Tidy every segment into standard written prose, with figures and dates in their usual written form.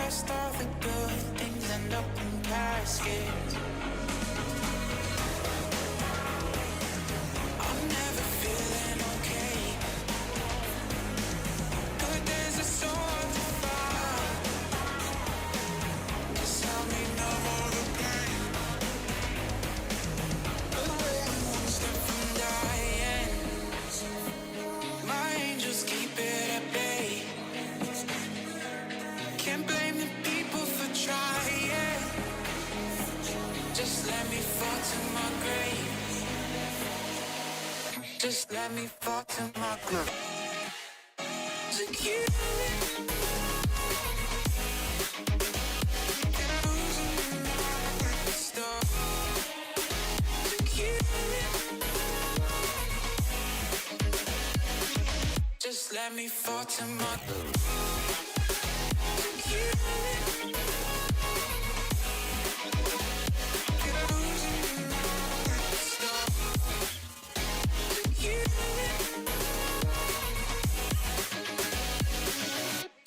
best of the good things end up in caskets. I'm never feeling okay. Good days are so hard to find. Just help me numb all the pain. Away, I'm one step from dying. My angels keep it at bay. Can't blame the people for trying. Just let me fall to my grave. Just let me fall to my grave. To you. Just let me fall to my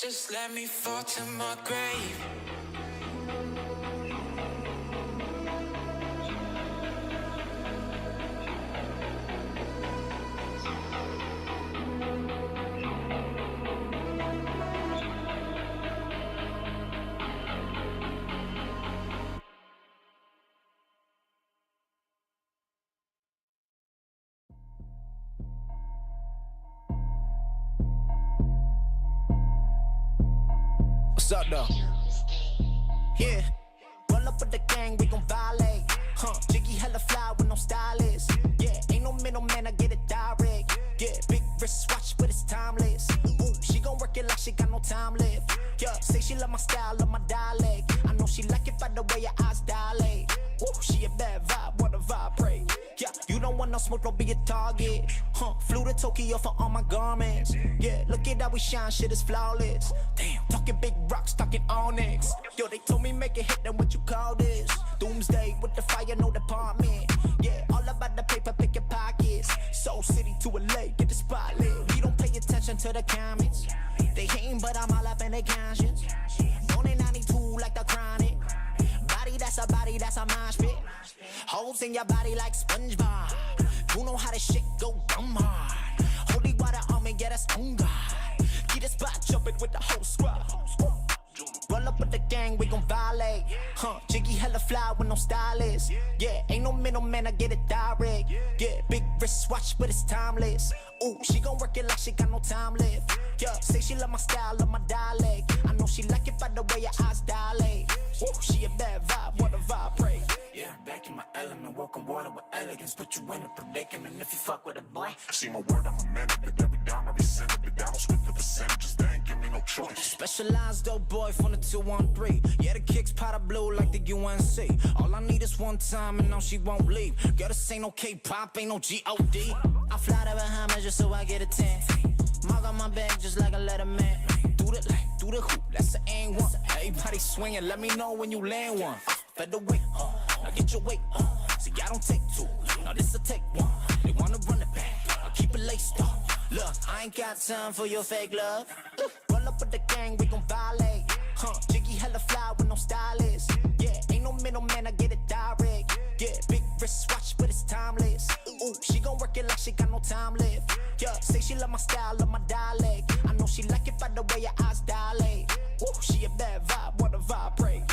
Just let me fall to my grave. What's up, though? Yeah. Roll up with the gang, we gon' violate. Jiggy hella fly with no stylist. Yeah, ain't no middleman, I get it direct. Yeah, big wrist watch, but it's timeless. Ooh, she gon' work it like she got no time left. Yeah, say she love my style, love my dialect. I know she like it by the way your eyes dilate. Ooh, she a bad vibe, wanna vibrate. Yeah, you don't want no smoke, don't be a target. Flew to Tokyo for all my garments. Yeah, look at how we shine, shit is flawless. Damn, talking big rocks, talking onyx. Yo, they told me make it hit, then what you call this? Doomsday with the fire, no department. Yeah, all about the paper, pick your pockets. Soul City to LA, get the spotlight. We don't pay attention to the comments. They hating, but I'm all up in their conscience. Only 92 like the chronic. Body, that's a mosh pit. Holes in your body like SpongeBob. You know how this shit go dumb hard. Holy water on me, yeah, that's on God. Get a spot jumping with the whole squad. Roll up with the gang, we gon' violate. Jiggy hella fly with no stylist. Yeah, ain't no middleman, I get it direct. Yeah, big wrist watch, but it's timeless. Ooh, she gon' work it like she got no time left. Yeah, say she love my style, love my dialect. I know she like it by the way your eyes dilate. Ooh, she a bad vibe, wanna vibrate. Yeah, back in my element, walking water with elegance. Put you in a predicament if you fuck with a boy. See my word, I'm a man, but every dime, every cent, every down, split the percentages, they ain't give me no choice. Specialized dope boy from the 213. Yeah, the kicks powder blue like the UNC. All I need is one time and now she won't leave. Girl, this ain't no K-pop, ain't no G-O-D. I fly to Bahamas just so I get a 10. Mark on my back just like a letterman. Do the hoop, that's the aim one. Everybody swinging, let me know when you land one. Featherweight, now get your weight, see I don't take two, now this'll take one. They wanna run it back, I'll keep it laced up. Look, I ain't got time for your fake love. Roll up with the gang, we gon' violate. Jiggy hella fly with no stylist. Yeah, ain't no middleman, I get it direct. Yeah, big wrist watch, but it's timeless. Ooh, she gon' work it like she got no time left. Yeah, say she love my style, love my dialect. I know she like it by the way your eyes dilate. Ooh, she a bad vibe, wanna vibrate.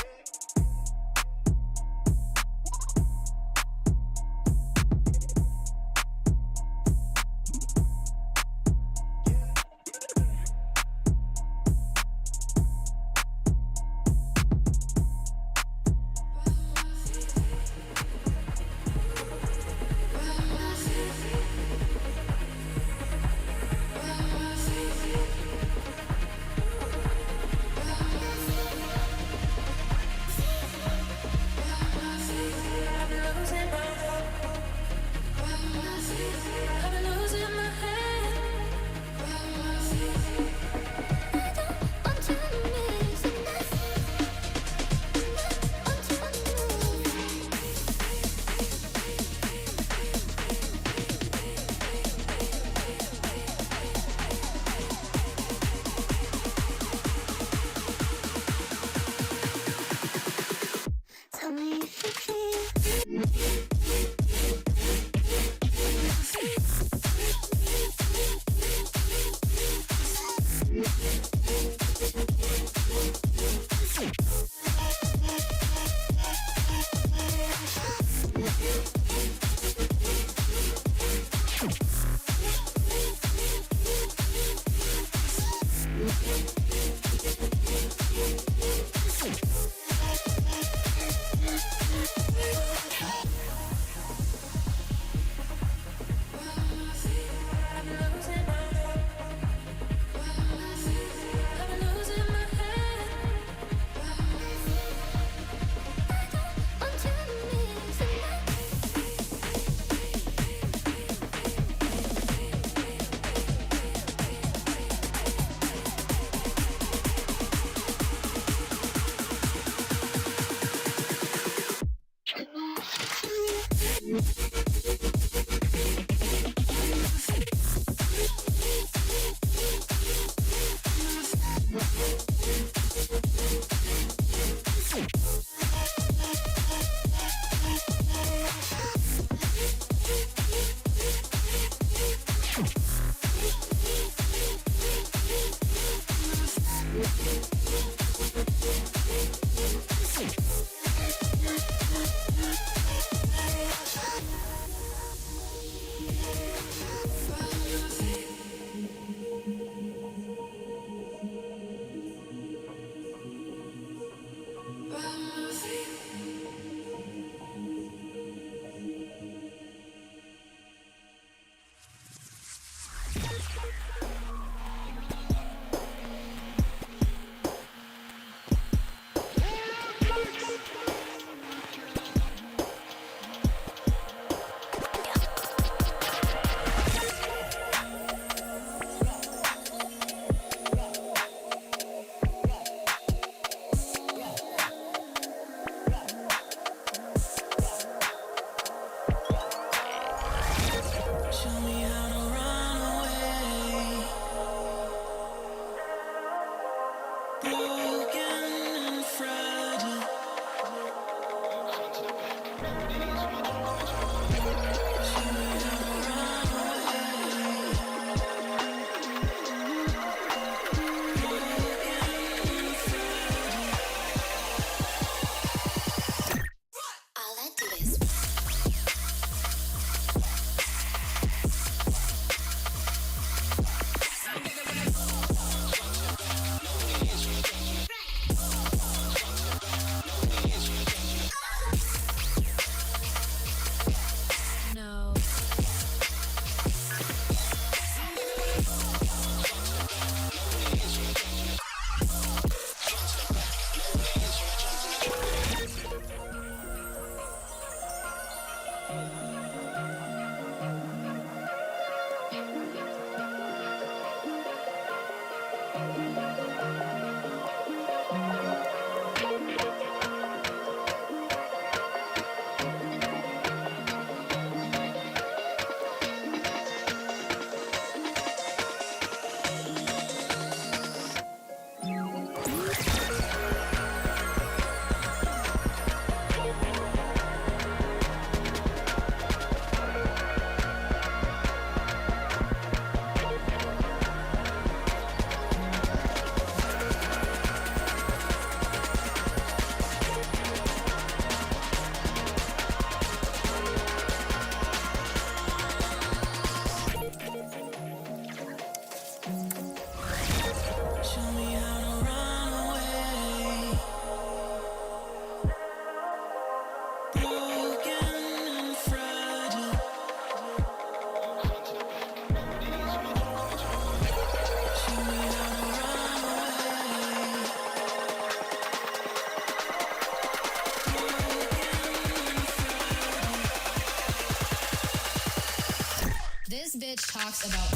bitch talks about.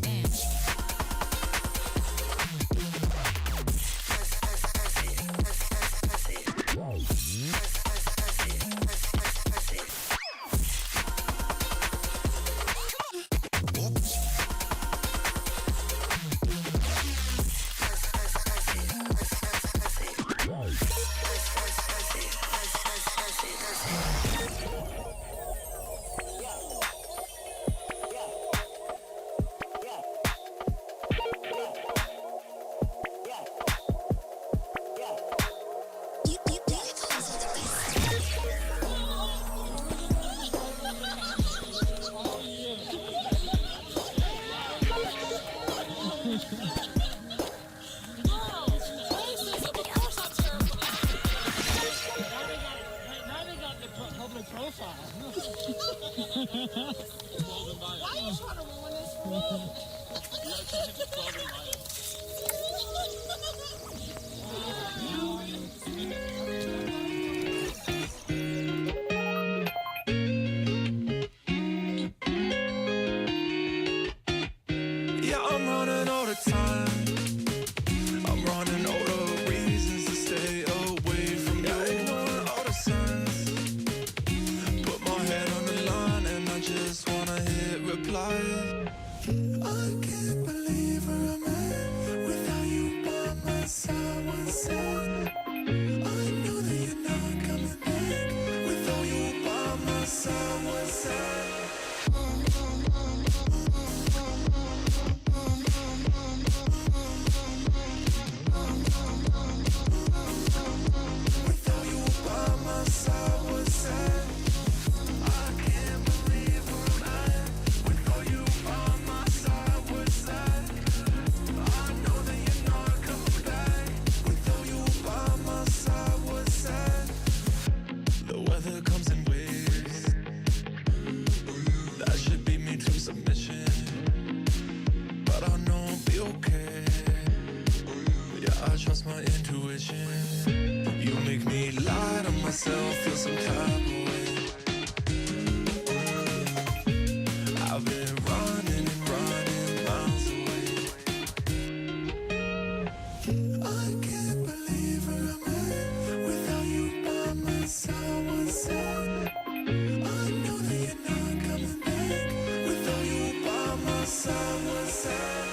Damn. Yeah, I'm running all the time. I'm running all the reasons to stay away from you. Ignoring all the signs. Put my head on the line and I just wanna hit reply. I can't believe where I'm at without you by my side. One side. I know that you're not coming back without you by my side. One side. My intuition, you make me lie to myself, feel some kind of way. I've been running and running miles away. I can't believe where I'm at without you by my side. One side. I know that you're not coming back without you by my side. One side.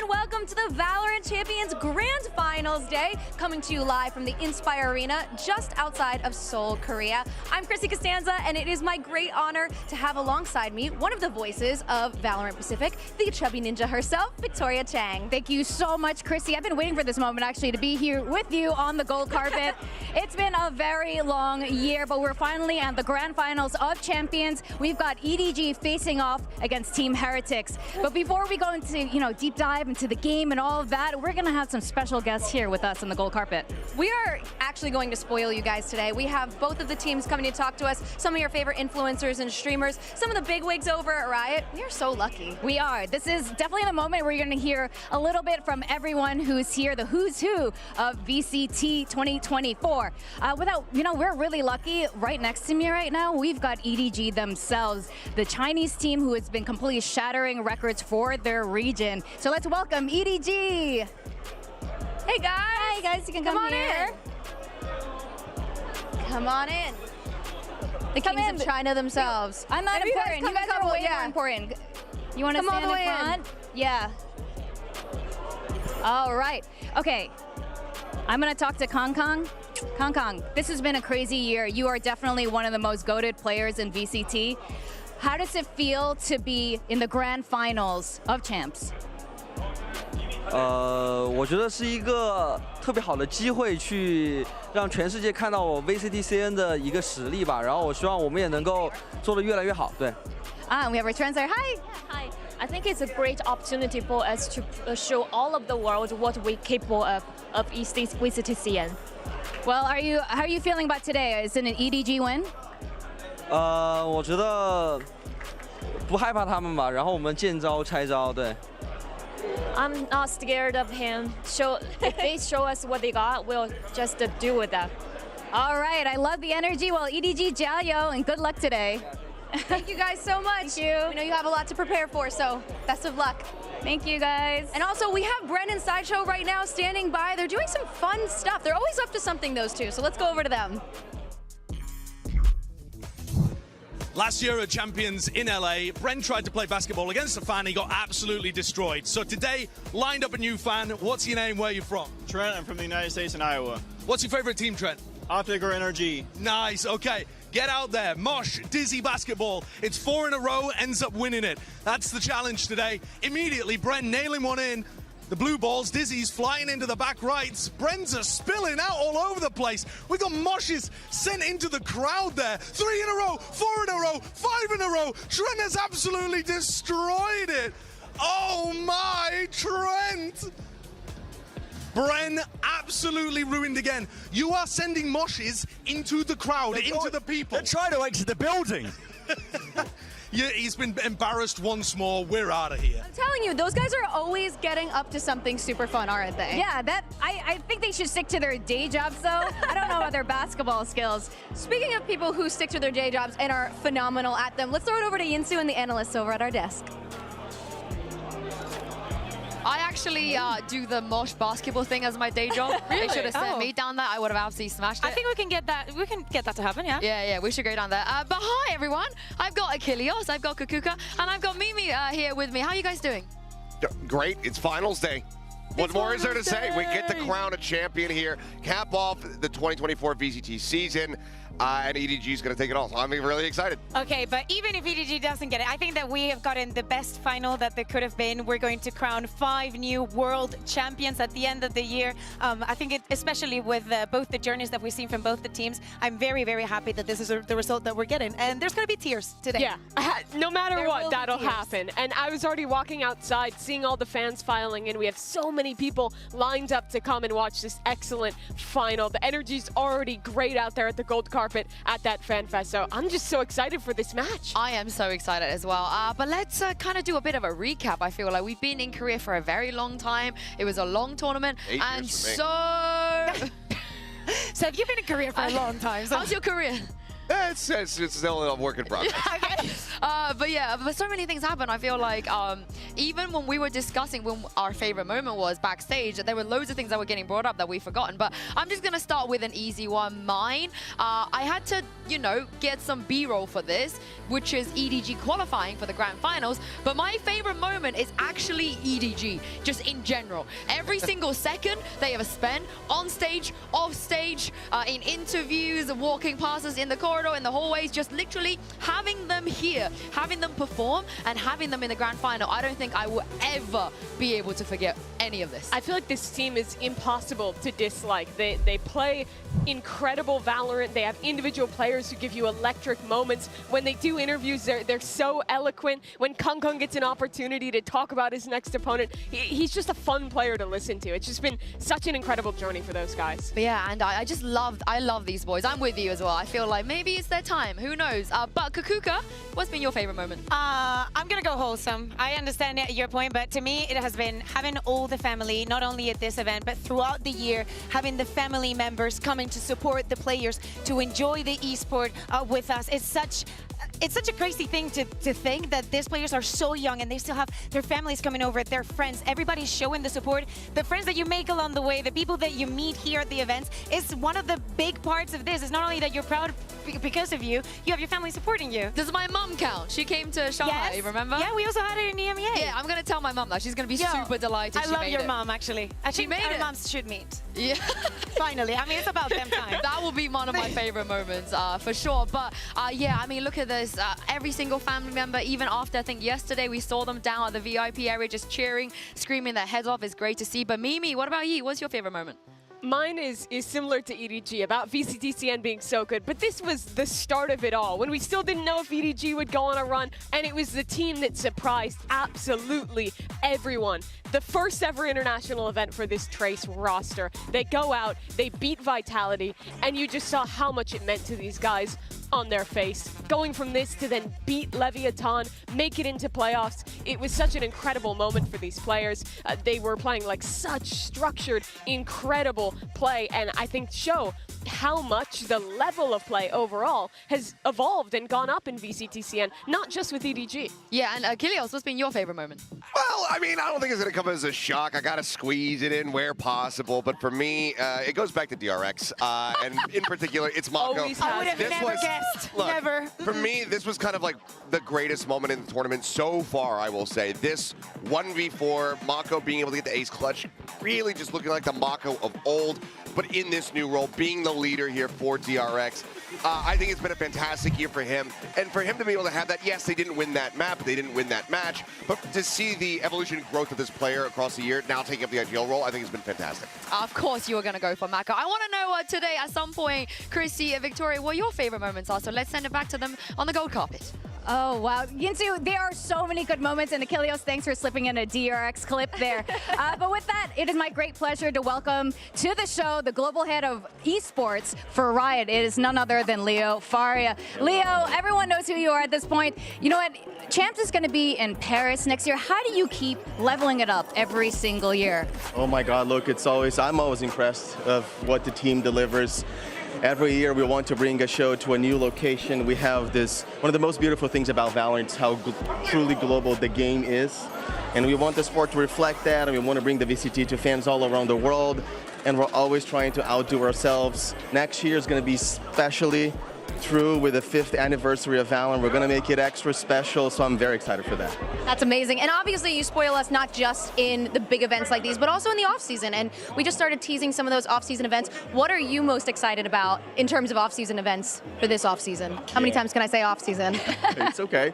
Welcome to the VALORANT VALORANT Champions Grand Finals Day, coming to you live from the Inspire Arena just outside of Seoul, Korea. I'm Chrissy Costanza, and it is my great honor to have alongside me one of the voices of VALORANT Pacific, the chubby ninja herself, Victoria Chang. Thank you so much, Chrissy. I've been waiting for this moment, actually, to be here with you on the gold carpet. It's been a very long year, but we're finally at the Grand Finals of Champions. We've got EDG facing off against Team Heretics. But before we go into, deep dive into the game and all of that, we're going to have some special guests here with us on the gold carpet. We are actually going to spoil you guys today. We have both of the teams coming to talk to us, some of your favorite influencers and streamers, some of the big wigs over at Riot. We are so lucky. We are. This is definitely the moment where you're going to hear a little bit from everyone who's here, the who's who of VCT 2024. We're really lucky. Right next to me right now, we've got EDG themselves, the Chinese team who has been completely shattering records for their region. So let's welcome EDG. Hey guys! Hi guys, you can come on here. Come on in. The Come kings in. of China themselves. I'm not Maybe important. You guys are way yeah. more important. You want to Come all stand the in way in. front? Yeah. All right. Okay. I'm going to talk to Kong Kong. Kong Kong, this has been a crazy year. You are definitely one of the most goated players in VCT. How does it feel to be in the grand finals of champs? 我觉得是一个特别好的机会，去让全世界看到我 VCT CN 的一个实力吧。然后我希望我们也能够做得越来越好。对。We have our translator. Hi. Hi. I think it's a great opportunity for us to show all of the world what we're capable of VCT CN. Well, how are you feeling about today? Is it an EDG win? 我觉得不害怕他们吧。然后我们见招拆招，对。 I'm not scared of him. If they show us what they got, we'll just deal with that. All right, I love the energy. Well, EDG, jiayo, and good luck today. Thank you guys so much. Thank you. We know you have a lot to prepare for, so best of luck. Thank you, guys. And also, we have Bren and Sideshow right now standing by. They're doing some fun stuff. They're always up to something, those two, so let's go over to them. Last year at Champions in LA, Bren tried to play basketball against a fan. He got absolutely destroyed. So today, lined up a new fan. What's your name? Where are you from? Trent, I'm from the United States and Iowa. What's your favorite team, Trent? Optic or NRG? Nice, okay. Get out there, Mosh, Dizzy basketball. It's 4 in a row, ends up winning it. That's the challenge today. Immediately, Bren nailing one in. The blue balls, Dizzy's flying into the back rights. Bren's are spilling out all over the place. We got Moshes sent into the crowd there. 3 in a row, 4 in a row, 5 in a row. Trent has absolutely destroyed it. Oh my, Trent. Bren absolutely ruined again. You are sending Moshes into the crowd, into the people. They're trying to exit the building. Yeah, he's been embarrassed once more. We're out of here. I'm telling you, those guys are always getting up to something super fun, aren't they? Yeah, I think they should stick to their day jobs, though. I don't know about their basketball skills. Speaking of people who stick to their day jobs and are phenomenal at them, let's throw it over to Yinsu and the analysts over at our desk. I actually do the Mosh basketball thing as my day job. Really? They should have sent me down there. I would have absolutely smashed it. I think we can get that. We can get that to happen. Yeah. Yeah, we should go down there. But hi everyone. I've got Achilles, I've got Kukuka, and I've got Mimi here with me. How are you guys doing? Great. It's finals day. What more is there to say? We get to crown a champion here, cap off the 2024 VCT season, and EDG is going to take it all. So I'm really excited. Okay, but even if EDG doesn't get it, I think that we have gotten the best final that there could have been. We're going to crown 5 new world champions at the end of the year. I think especially with both the journeys that we've seen from both the teams, I'm very, very happy that this is the result that we're getting. And there's going to be tears today. Yeah, no matter what, that'll happen. And I was already walking outside, seeing all the fans filing in. We have so many people lined up to come and watch this excellent final. The energy's already great out there at the gold carpet at that fan fest. So I'm just so excited for this match. I am so excited as well. But let's kind of do a bit of a recap. I feel like we've been in Korea for a very long time. It was a long tournament. 8 and years for me. so... So you've been in Korea for a long time. So. How's your career? It's still a work in progress. But yeah, but so many things happen. I feel like even when we were discussing when our favorite moment was backstage, there were loads of things that were getting brought up that we've forgotten. But I'm just going to start with an easy one. Mine, I had to, you know, get some B-roll for this, which is EDG qualifying for the grand finals. But my favorite moment is actually EDG, just in general. Every single second they ever spend on stage, off stage, in interviews, walking past us in the corridor, in the hallways, just literally having them here, having them perform, and having them in the grand final. I don't think I will ever be able to forget any of this. I feel like this team is impossible to dislike. They play incredible Valorant. They have individual players who give you electric moments. When they do interviews, they're so eloquent. When Kung gets an opportunity to talk about his next opponent, he's just a fun player to listen to. It's just been such an incredible journey for those guys. But yeah, and I love these boys. I'm with you as well. I feel like maybe it's their time. Who knows? But Kakuka, what's been your favorite moment? I'm gonna go wholesome. I understand your point, but to me, it has been having all the family, not only at this event, but throughout the year, having the family members coming to support the players, to enjoy the esport with us. It's such a crazy thing to think that these players are so young and they still have their families coming over, their friends. Everybody's showing the support. The friends that you make along the way, the people that you meet here at the events, is one of the big parts of this. It's not only that you're proud because of you, you have your family supporting you. Does my mum count? She came to Shanghai, yes. remember? Yeah, we also had her in EMEA. Yeah, I'm going to tell my mum that. She's going to be super delighted I love your mom, actually. I think our moms should meet. Yeah. Finally. I mean, it's about them time. That will be one of my favorite moments, for sure. But yeah, I mean, look at this. Every single family member, even after, I think yesterday, we saw them down at the VIP area just cheering, screaming their heads off. It's great to see. But Mimi, what about you? What's your favorite moment? Mine is similar to EDG, about VCTCN being so good, but this was the start of it all, when we still didn't know if EDG would go on a run, and it was the team that surprised absolutely everyone. The first ever international event for this Trace roster. They go out, they beat Vitality, and you just saw how much it meant to these guys on their face. Going from this to then beat Leviathan, make it into playoffs, it was such an incredible moment for these players. They were playing like such structured, incredible play, and I think show how much the level of play overall has evolved and gone up in VCTCN, not just with EDG. Yeah, and Kilios, what's been your favorite moment? Well, I mean, I don't think it's going to come as a shock. I got to squeeze it in where possible, but for me, it goes back to DRX, and in particular, it's Mako. I would have never guessed. Look, never. For me, this was kind of like the greatest moment in the tournament so far, I will say. This 1v4, Mako being able to get the ace clutch, really just looking like the Mako of old, but in this new role, being the leader here for DRX. I think it's been a fantastic year for him. And for him to be able to have that, yes, they didn't win that map, they didn't win that match, but to see the evolution and growth of this player across the year, now taking up the IGL role, I think it's been fantastic. Of course you were going to go for Mako. I want to know today, at some point, Chrissy and Victoria, what your favorite moments are. So let's send it back to them on the gold carpet. Oh, wow. Yinsu, there are so many good moments, and Achilleos, thanks for slipping in a DRX clip there. But with that, it is my great pleasure to welcome to the show the global head of esports for Riot. It is none other than Leo Faria. Leo, everyone knows who you are at this point. You know what? Champs is going to be in Paris next year. How do you keep leveling it up every single year? Oh my God, look, I'm always impressed of what the team delivers. Every year we want to bring a show to a new location. We have this, one of the most beautiful things about VALORANT is how truly global the game is. And we want the sport to reflect that, and we want to bring the VCT to fans all around the world. And we're always trying to outdo ourselves. Next year is going to be especially true with the 5th anniversary of VALORANT. We're going to make it extra special, so I'm very excited for that. That's amazing. And obviously you spoil us not just in the big events like these, but also in the off-season. And we just started teasing some of those off-season events. What are you most excited about in terms of off-season events for this off-season? How many times can I say off-season? It's okay.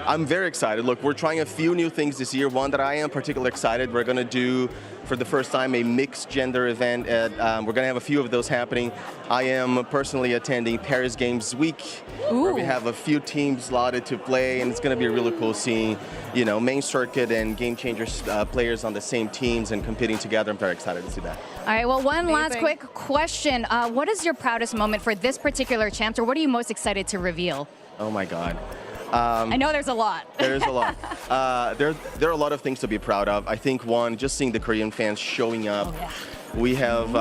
I'm very excited. Look, we're trying a few new things this year. One that I am particularly excited, we're going to do for the first time a mixed gender event. We're going to have a few of those happening. I am personally attending Paris Games Week, where we have a few teams slotted to play, and it's going to be really cool seeing, you know, main circuit and Game Changers players on the same teams and competing together. I'm very excited to see that. All right, well, one last quick question. What is your proudest moment for this particular champs, or what are you most excited to reveal? Oh my God. I know there's a lot. There's a lot. There are a lot of things to be proud of. I think one, just seeing the Korean fans showing up. Oh, yeah. We have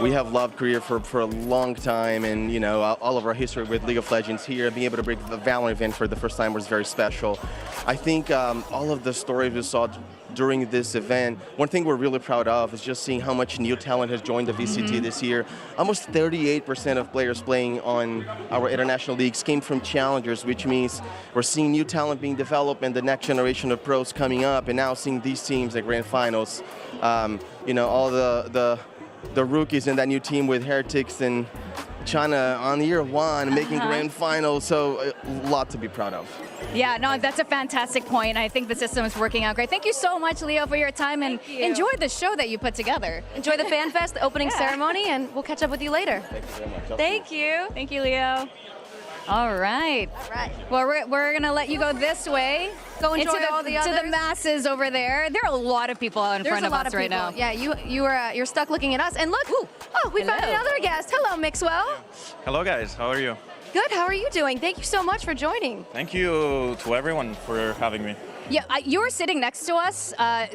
we have loved Korea for a long time, and you know, all of our history with League of Legends here, being able to bring the VALORANT event for the first time was very special. I think all of the stories we saw during this event, one thing we're really proud of is just seeing how much new talent has joined the VCT this year. Almost 38% of players playing on our international leagues came from challengers, which means we're seeing new talent being developed and the next generation of pros coming up, and now seeing these teams at grand finals. You know, all the rookies in that new team with Heretics and China on year one, making grand finals, so a lot to be proud of. Yeah, no, that's a fantastic point. I think the system is working out great. Thank you so much, Leo, for your time, and enjoy the show that you put together. Enjoy the Fan Fest, the opening ceremony, and we'll catch up with you later. Thank you very much. Thank you. Thank you, Leo. All right. Well, we're gonna let you go this way. Go enjoy all the others. To the masses over there. There are a lot of people in front of us right now. Yeah, you're stuck looking at us, and look, we found another guest. Hello, Mixwell. Hello guys, how are you? Good, how are you doing? Thank you so much for joining. Thank you to everyone for having me. Yeah, you were sitting next to us,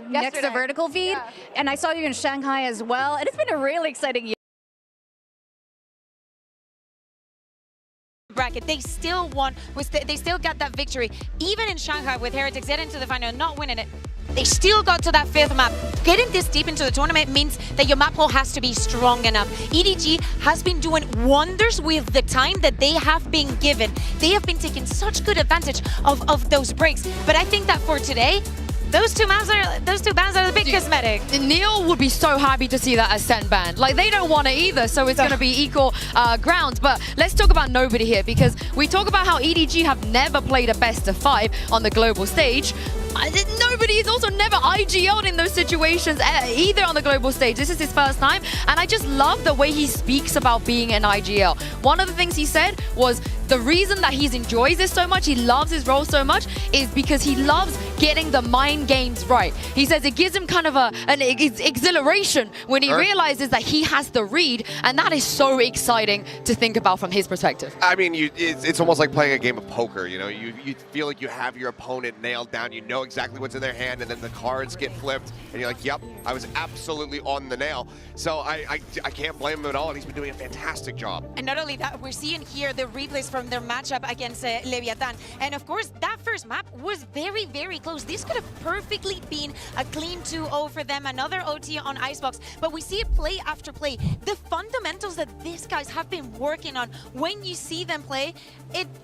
next to Vertical Feed, and I saw you in Shanghai as well, and it's been a really exciting year. Bracket, they still won, they still got that victory. Even in Shanghai with Heretics getting to the final and not winning it, they still got to that 5th map. Getting this deep into the tournament means that your map pool has to be strong enough. EDG has been doing wonders with the time that they have been given. They have been taking such good advantage of those breaks. But I think that for today, those two bans are a bit cosmetic. Neil would be so happy to see that Ascent ban. Like, they don't want it either, so it's going to be equal grounds. But let's talk about nobody here, because we talk about how EDG have never played a best of 5 on the global stage. Nobody is also never IGL'd in those situations either on the global stage. This is his first time, and I just love the way he speaks about being an IGL. One of the things he said was the reason that he enjoys this so much, he loves his role so much, is because he loves getting the mind games right. He says it gives him kind of an exhilaration when he realizes that he has the read, and that is so exciting to think about from his perspective. I mean, it's almost like playing a game of poker, you know? You feel like you have your opponent nailed down, you know exactly what's in their hand, and then the cards get flipped, and you're like, yep, I was absolutely on the nail. So I can't blame him at all, and he's been doing a fantastic job. And not only that, we're seeing here the replays from their matchup against Leviathan. And of course, that first map was very, very close. This could have perfectly been a clean 2-0 for them, another OT on Icebox. But we see it play after play. The fundamentals that these guys have been working on, when you see them play,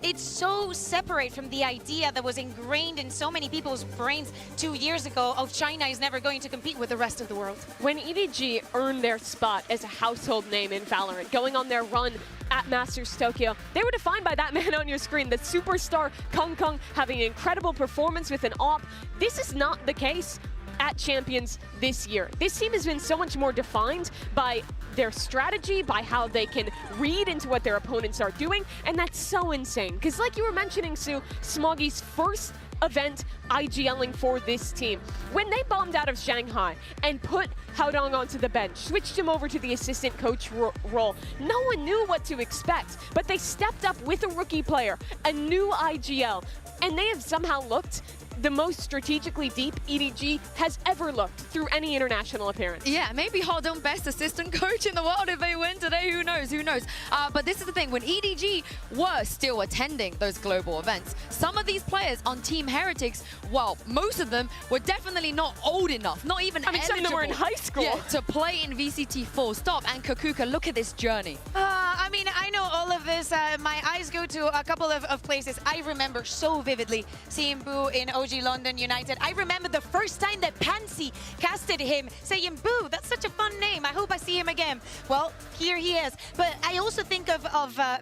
it's so separate from the idea that was ingrained in so many people's brains 2 years ago of China is never going to compete with the rest of the world. When EDG earned their spot as a household name in VALORANT, going on their run at Masters Tokyo, they were defined by that man on your screen, the superstar Kung Kung, having an incredible performance with an AWP. This is not the case at Champions this year. This team has been so much more defined by their strategy, by how they can read into what their opponents are doing, and that's so insane. Because like you were mentioning, Sue, Smoggy's first event IGLing for this team. When they bombed out of Shanghai and put Haodong onto the bench, switched him over to the assistant coach role, no one knew what to expect, but they stepped up with a rookie player, a new IGL, and they have somehow looked the most strategically deep EDG has ever looked through any international appearance. Yeah, maybe Haodong best assistant coach in the world if they win today. Who knows? Who knows? But this is the thing. When EDG were still attending those global events, some of these players on Team Heretics, well, most of them were definitely not old enough, not even eligible. Some of them were in high school. To play in VCT full stop. And Kakuka, look at this journey. I mean, I know all of this. My eyes go to a couple of places. I remember so vividly seeing Boo in OG London United. I remember the first time that Pansy casted him, saying, Boo, that's such a fun name. I hope I see him again. Well, here he is. But I also think of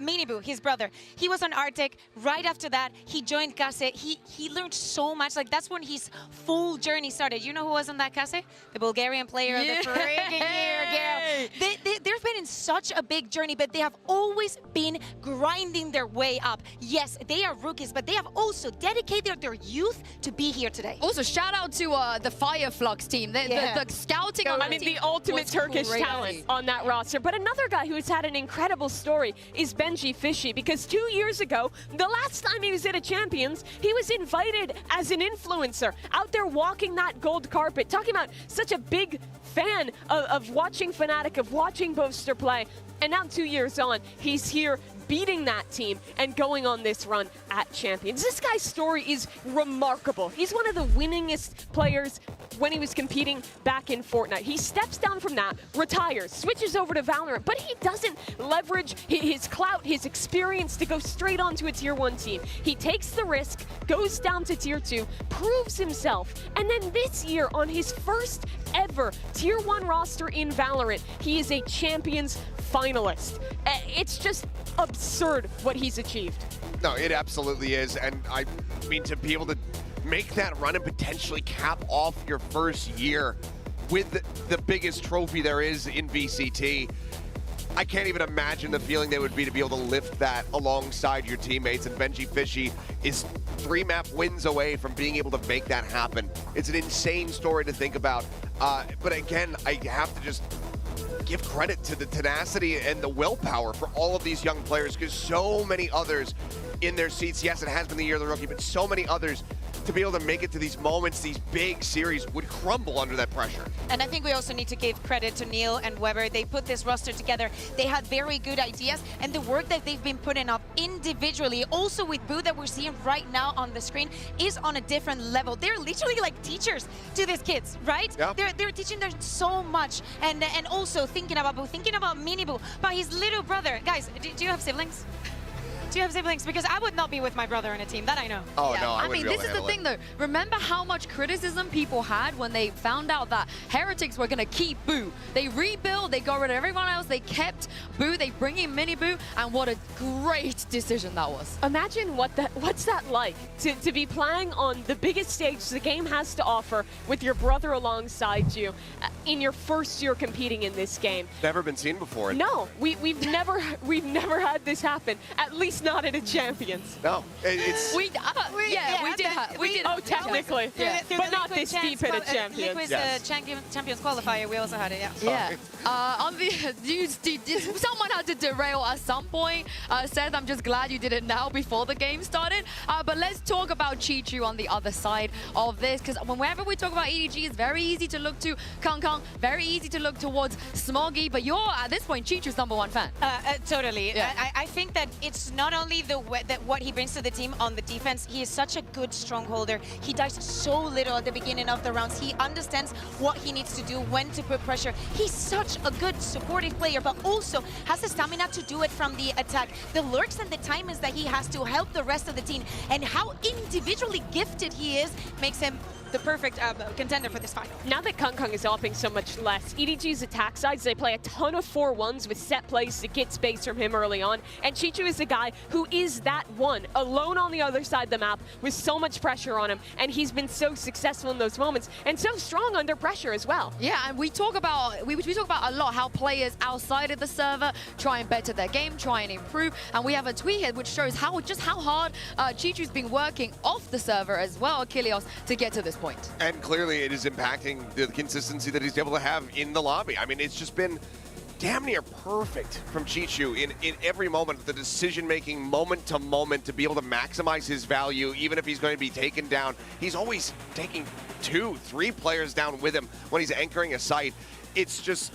Miniboo, his brother. He was on Arctic. Right after that, he joined Kase. He learned so much. Like, that's when his full journey started. You know who was on that Kase? The Bulgarian player of the freaking year, girl. They've been in such a big journey, but they have always been grinding their way up. Yes, they are rookies, but they have also dedicated their youth to be here today. Also, shout out to the Fireflux team. The scouting on I mean, the ultimate Turkish talent on that roster. But another guy who's had an incredible story is Benji Fishy, because 2 years ago, the last time he was at a Champions, he was invited as an influencer, out there walking that gold carpet, talking about such a big fan of watching Fnatic, of watching Boaster play. And now 2 years on, he's here beating that team and going on this run at Champions. This guy's story is remarkable. He's one of the winningest players when he was competing back in Fortnite. He steps down from that, retires, switches over to Valorant, but he doesn't leverage his clout, his experience to go straight onto a Tier 1 team. He takes the risk, goes down to Tier 2, proves himself, and then this year on his first ever Tier 1 roster in Valorant, he is a Champions finalist. It's just absurd what he's achieved. No, it absolutely is. And I mean, to be able to make that run and potentially cap off your first year with the biggest trophy there is in VCT, I can't even imagine the feeling that would be to be able to lift that alongside your teammates. And Benji Fishy is 3 map wins away from being able to make that happen. It's an insane story to think about. But again, I have to just give credit to the tenacity and the willpower for all of these young players, because so many others in their seats, yes, it has been the year of the rookie, but so many others to be able to make it to these moments, these big series, would crumble under that pressure. And I think we also need to give credit to Neil and Weber. They put this roster together. They had very good ideas, and the work that they've been putting up individually, also with Boo that we're seeing right now on the screen, is on a different level. They're literally like teachers to these kids, right? Yeah. They're teaching them so much, and also thinking about Boo, thinking about Mini Boo, about his little brother. Guys, do you have siblings? Do you have siblings? Because I would not be with my brother in a team, that I know. Oh, yeah. no, I mean, this is the thing, though. Remember how much criticism people had when they found out that Heretics were going to keep Boo. They rebuilt, they got rid of everyone else, they kept Boo, they bring in Mini Boo, and what a great decision that was. Imagine what's that like, to be playing on the biggest stage the game has to offer with your brother alongside you in your first year competing in this game. Never been seen before. No, we've never had this happen, at least not at a Champions. No, it's... We did. Oh, technically. But not this deep at a Champions. Liquid's Champions qualifier, we also had it, Yeah. Someone had to derail at some point. Seth, I'm just glad you did it now before the game started. But let's talk about Chichu on the other side of this, because whenever we talk about EDG, it's very easy to look to Kang Kang, very easy to look towards Smoggy, but you're, at this point, Chichu's #1 fan. Totally. Yeah. I think that it's not only what he brings to the team on the defense. He is such a good strongholder. He dies so little at the beginning of the rounds. He understands what he needs to do, when to put pressure. He's such a good supportive player, but also has the stamina to do it from the attack. The lurks and the timings that he has to help the rest of the team, and how individually gifted he is, makes him the perfect contender for this final. Now that Kang Kang is opting so much less, EDG's attack sides, they play a ton of 4-1s with set plays to get space from him early on, and Chichu is the guy who is that one, alone on the other side of the map with so much pressure on him, and he's been so successful in those moments, and so strong under pressure as well. Yeah, and we talk about a lot how players outside of the server try and better their game, try and improve, and we have a tweet here which shows how hard Chichu's been working off the server as well, Achilleos, to get to this point. And clearly it is impacting the consistency that he's able to have in the lobby. I mean, it's just been damn near perfect from Chichu in every moment, the decision-making moment to moment to be able to maximize his value, even if he's going to be taken down. He's always taking 2-3 players down with him when he's anchoring a site. It's just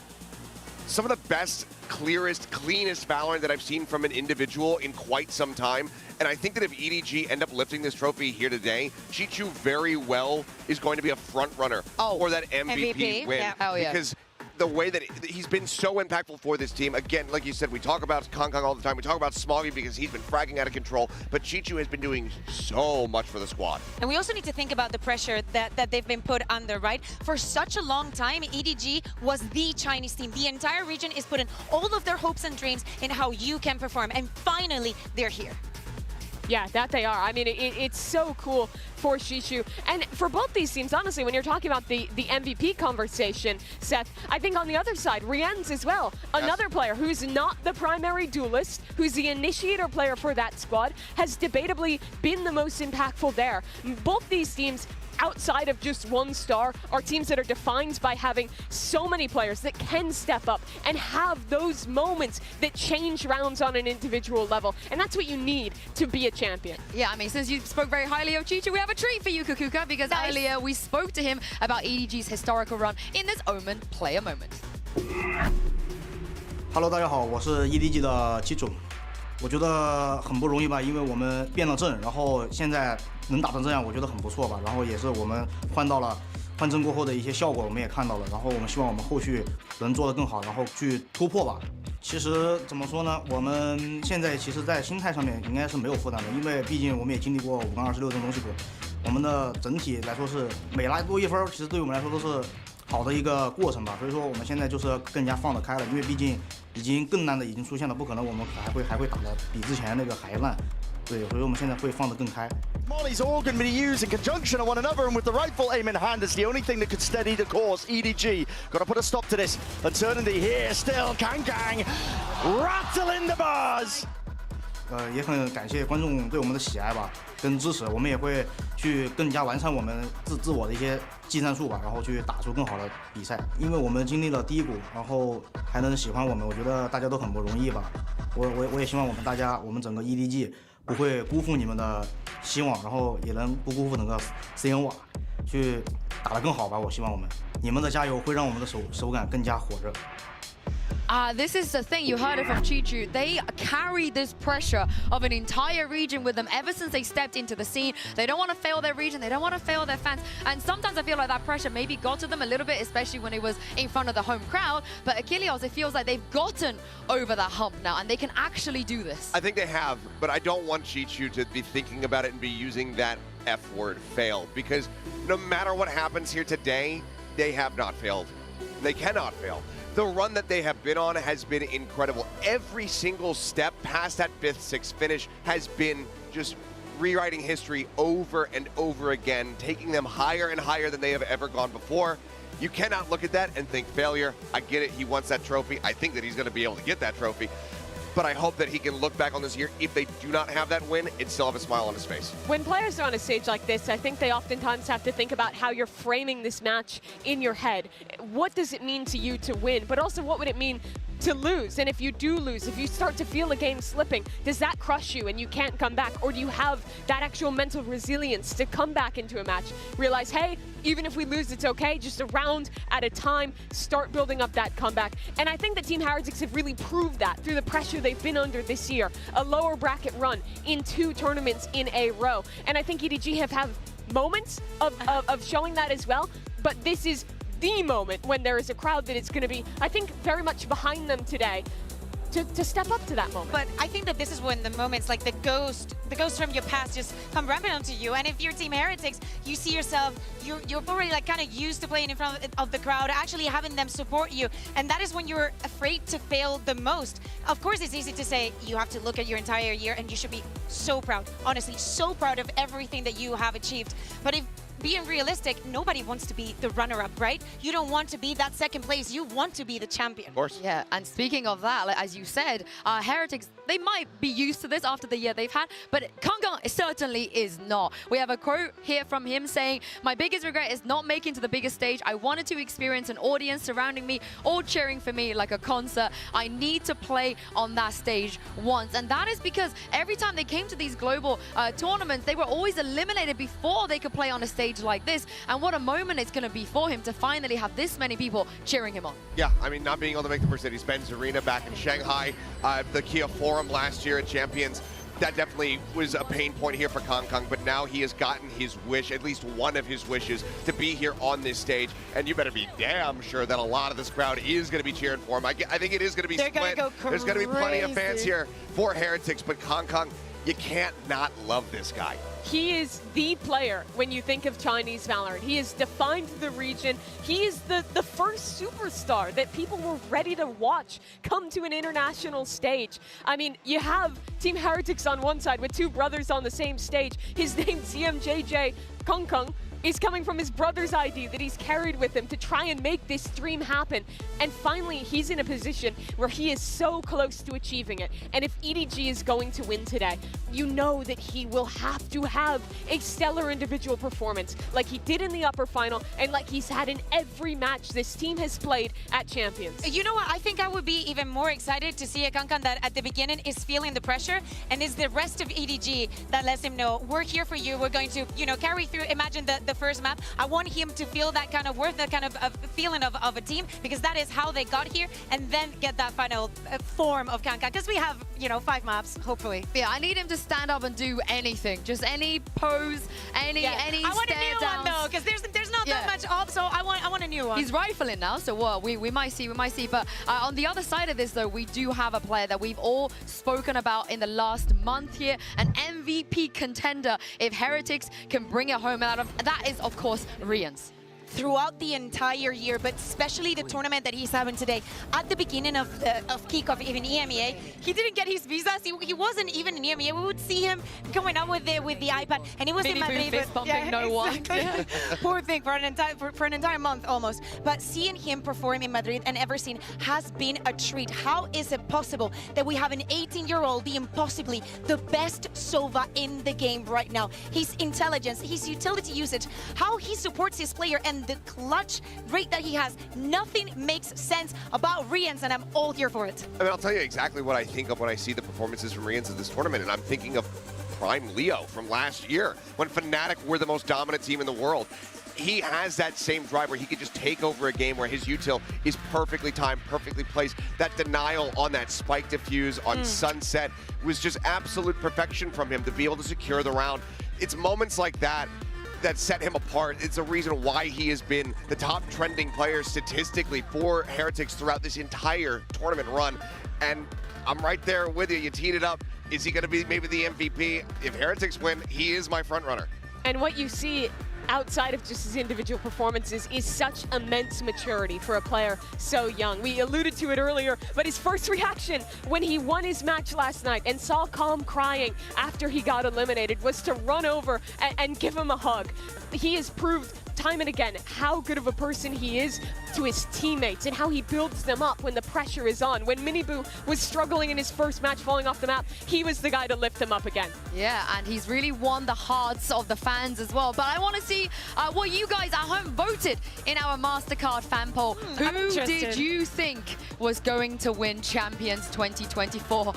some of the best, clearest, cleanest Valorant that I've seen from an individual in quite some time. And I think that if EDG end up lifting this trophy here today, Chichu very well is going to be a front runner for that MVP win. Yeah. Hell yeah. Because the way that he's been so impactful for this team. Again, like you said, we talk about Kang Kang all the time. We talk about Smoggy because he's been fragging out of control. But Chichu has been doing so much for the squad. And we also need to think about the pressure that they've been put under, right? For such a long time, EDG was the Chinese team. The entire region is putting all of their hopes and dreams in how you can perform. And finally, they're here. Yeah, that they are. I mean, it's so cool for Shishu. And for both these teams, honestly, when you're talking about the MVP conversation, Seth, I think on the other side, Rien's as well. Another player who's not the primary duelist, who's the initiator player for that squad, has debatably been the most impactful there. Both these teams, outside of just one star, are teams that are defined by having so many players that can step up and have those moments that change rounds on an individual level. And that's what you need to be a champion. Yeah, I mean, since you spoke very highly of Chichu, we have a treat for you, Kukuka, because earlier we spoke to him about EDG's historical run in this Omen player moment. Hello， 大家好，我是 EDG 的基主。我觉得很不容易吧，因为我们变了阵，然后现在能打成这样，我觉得很不错吧。然后也是我们换阵过后的一些效果，我们也看到了。然后我们希望我们后续能做得更好，然后去突破吧。其实怎么说呢，我们现在其实在心态上面应该是没有负担的，因为毕竟我们也经历过5杠26这种东西过。我们的整体来说是每拿多1分，其实对我们来说都是好的一个过程吧。所以说我们现在就是更加放得开了，因为毕竟已经更烂的已经出现了，不可能我们还会打得比之前那个还烂。对，所以我们现在会放得更开。Molly's all going to be used in conjunction on one another, and with the rifle aim in hand, it's the only thing that could steady the course. EDG got to put a stop to this. Uncertainty here still. Kang rattling the bars. 也很感谢观众对我们的喜爱吧，跟支持，我们也会去更加完善我们自我的一些技战术吧，然后去打出更好的比赛。因为我们经历了低谷，然后还能喜欢我们，我觉得大家都很不容易吧。我也希望我们整个 EDG 不会辜负你们的希望，然后也能不辜负整个 CNY 去打得更好吧。我希望你们的加油会让我们的手感更加火热。This is the thing, you heard it from Chichu. They carry this pressure of an entire region with them ever since they stepped into the scene. They don't want to fail their region, they don't want to fail their fans. And sometimes I feel like that pressure maybe got to them a little bit, especially when it was in front of the home crowd. But Achilles, it feels like they've gotten over that hump now and they can actually do this. I think they have, but I don't want Chichu to be thinking about it and be using that F word, fail, because no matter what happens here today, they have not failed. They cannot fail. The run that they have been on has been incredible. Every single step past that 5th, 6th finish has been just rewriting history over and over again, taking them higher and higher than they have ever gone before. You cannot look at that and think failure. I get it, he wants that trophy. I think that he's going to be able to get that trophy. But I hope that he can look back on this year, if they do not have that win, and still have a smile on his face. When players are on a stage like this, I think they oftentimes have to think about how you're framing this match in your head. What does it mean to you to win? But also, what would it mean to lose? And if you do lose, if you start to feel a game slipping, does that crush you and you can't come back? Or do you have that actual mental resilience to come back into a match? Realize, hey, even if we lose, it's okay. Just a round at a time, start building up that comeback. And I think that Team Heretics have really proved that through the pressure they've been under this year. A lower bracket run in 2 tournaments in a row. And I think EDG have moments of showing that as well. But this is the moment when there is a crowd that is going to be, I think, very much behind them today to step up to that moment. But I think that this is when the moments like the ghost from your past just come rampant onto you. And if you're Team Heretics, you see yourself, you're already like kind of used to playing in front of the crowd, actually having them support you. And that is when you're afraid to fail the most. Of course, it's easy to say you have to look at your entire year and you should be so proud, honestly, so proud of everything that you have achieved. But if being realistic, nobody wants to be the runner-up, right? You don't want to be that 2nd place. You want to be the champion. Of course. Yeah, and speaking of that, like, as you said, Heretics, they might be used to this after the year they've had, but Kanggang certainly is not. We have a quote here from him saying, "My biggest regret is not making to the biggest stage. I wanted to experience an audience surrounding me, all cheering for me like a concert. I need to play on that stage once." And that is because every time they came to these global tournaments, they were always eliminated before they could play on a stage like this. And what a moment it's going to be for him to finally have this many people cheering him on. Yeah, I mean, not being able to make the Mercedes-Benz Arena back in Shanghai, the Kia Forum last year at Champions, that definitely was a pain point here for Kanggang, but now he has gotten his wish, at least one of his wishes, to be here on this stage. And you better be damn sure that a lot of this crowd is going to be cheering for him. I think it is going to be split. There's going to be plenty of fans here for Heretics, but Kanggang, you can't not love this guy. he is the player when you think of Chinese Valorant. He has defined the region. He is the first superstar that people were ready to watch come to an international stage. I mean, you have Team Heretics on one side with two brothers on the same stage. His name's CMJJ Kong Kong. Is coming from his brother's ID that he's carried with him to try and make this dream happen. And finally, he's in a position where he is so close to achieving it. And if EDG is going to win today, you know that he will have to have a stellar individual performance like he did in the upper final and like he's had in every match this team has played at Champions. You know what? I think I would be even more excited to see a Kankan that at the beginning is feeling the pressure, and it's the rest of EDG that lets him know, we're here for you. We're going to, you know, carry through. Imagine the first map. I want him to feel that kind of worth, that kind of feeling of a team, because that is how they got here, and then get that final form of Kankan. Because we have, you know, 5 maps, hopefully. Yeah, I need him to stand up and do anything. Just any pose, any I want a new one though, because there's not that much up, so I want a new one. He's rifling now, so what? We might see. But on the other side of this, though, we do have a player that we've all spoken about in the last month here, an MVP contender. If Heretics can bring it home, out of that is, of course, Rians. Throughout the entire year, but especially the tournament that he's having today. At the beginning of kickoff, even EMEA, he didn't get his visas. He wasn't even in EMEA. We would see him going up with the iPad, and he was in Madrid. Fist bumping no one. Poor thing for an entire month almost. But seeing him perform in Madrid and Everseen has been a treat. How is it possible that we have an 18-year-old being possibly the best Sova in the game right now? His intelligence, his utility usage, how he supports his player, and the clutch rate that he has, nothing makes sense about Rians, and I'm all here for it. I mean, I'll tell you exactly what I think of when I see the performances from Rians in this tournament, and I'm thinking of Prime Leo from last year, when Fnatic were the most dominant team in the world. He has that same drive where he could just take over a game, where his util is perfectly timed, perfectly placed. That denial on that spike diffuse on Sunset was just absolute perfection from him to be able to secure the round. It's moments like that that set him apart. It's a reason why he has been the top trending player statistically for Heretics throughout this entire tournament run. And I'm right there with you. You teed it up. Is he going to be maybe the MVP? If Heretics win, he is my front runner. And what you see outside of just his individual performances is such immense maturity for a player so young. We alluded to it earlier, but his first reaction when he won his match last night and saw Calm crying after he got eliminated was to run over and give him a hug. He has proved time and again how good of a person he is to his teammates and how he builds them up when the pressure is on. When Miniboo was struggling in his first match falling off the map, he was the guy to lift him up again. Yeah, and he's really won the hearts of the fans as well. But I want to see what you guys at home voted in our MasterCard fan poll. Who did you think was going to win Champions 2024?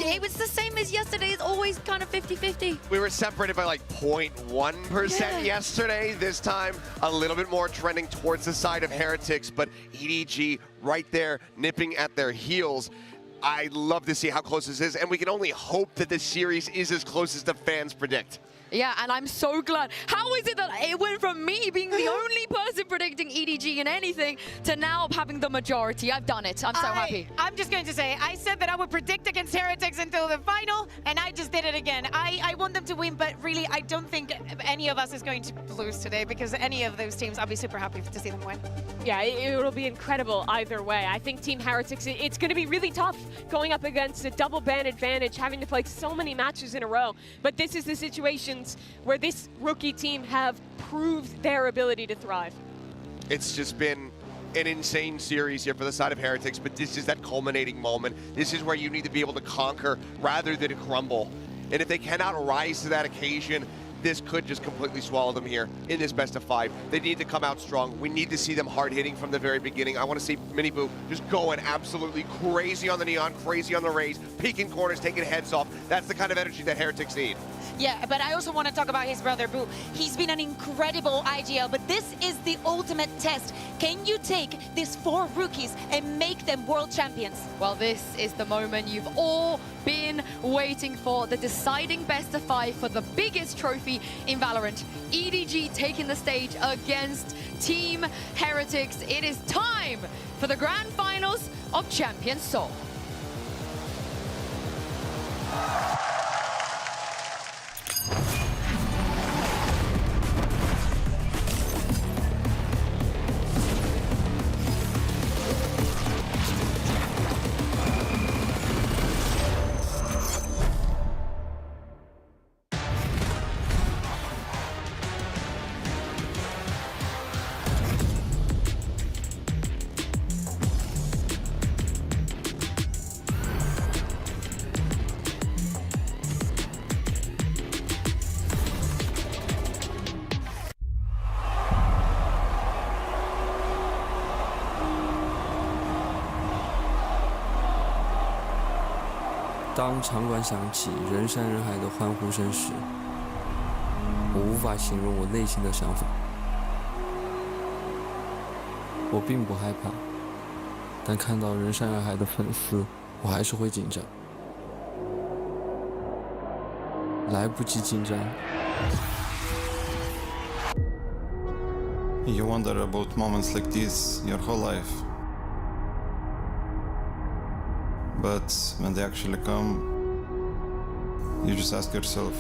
It was the same as yesterday. It's always kind of 50-50. We were separated by like 0.1% yesterday. This time, a little bit more trending towards the side of Heretics, but EDG right there nipping at their heels. I love to see how close this is, and we can only hope that this series is as close as the fans predict. Yeah, and I'm so glad. How is it that it went from me being the only person predicting EDG in anything to now having the majority? I've done it. I'm so happy. I'm just going to say, I said that I would predict against Heretics until the final, and I just did it again. I want them to win, but really, I don't think any of us is going to lose today, because any of those teams, I'll be super happy to see them win. Yeah, it'll be incredible either way. I think Team Heretics, it's going to be really tough going up against a double ban advantage, having to play so many matches in a row. But this is the situation where this rookie team have proved their ability to thrive. It's just been an insane series here for the side of Heretics, but this is that culminating moment. This is where you need to be able to conquer rather than crumble. And if they cannot rise to that occasion, this could just completely swallow them here in this best of 5. They need to come out strong. We need to see them hard hitting from the very beginning. I want to see Miniboo just going absolutely crazy on the Neon, crazy on the Rays, peeking corners, taking heads off. That's the kind of energy that Heretics need. Yeah, but I also want to talk about his brother, Boo. He's been an incredible IGL, but this is the ultimate test. Can you take these 4 rookies and make them world champions? Well, this is the moment you've all been waiting for, the deciding best of 5 for the biggest trophy in Valorant. EDG taking the stage against Team Heretics. It is time for the grand finals of Champions Seoul. 当场馆响起人山人海的欢呼声时，我无法形容我内心的想法。我并不害怕，但看到人山人海的粉丝，我还是会紧张。来不及紧张。 You wonder about moments like this your whole life. But when they actually come, you just ask yourself,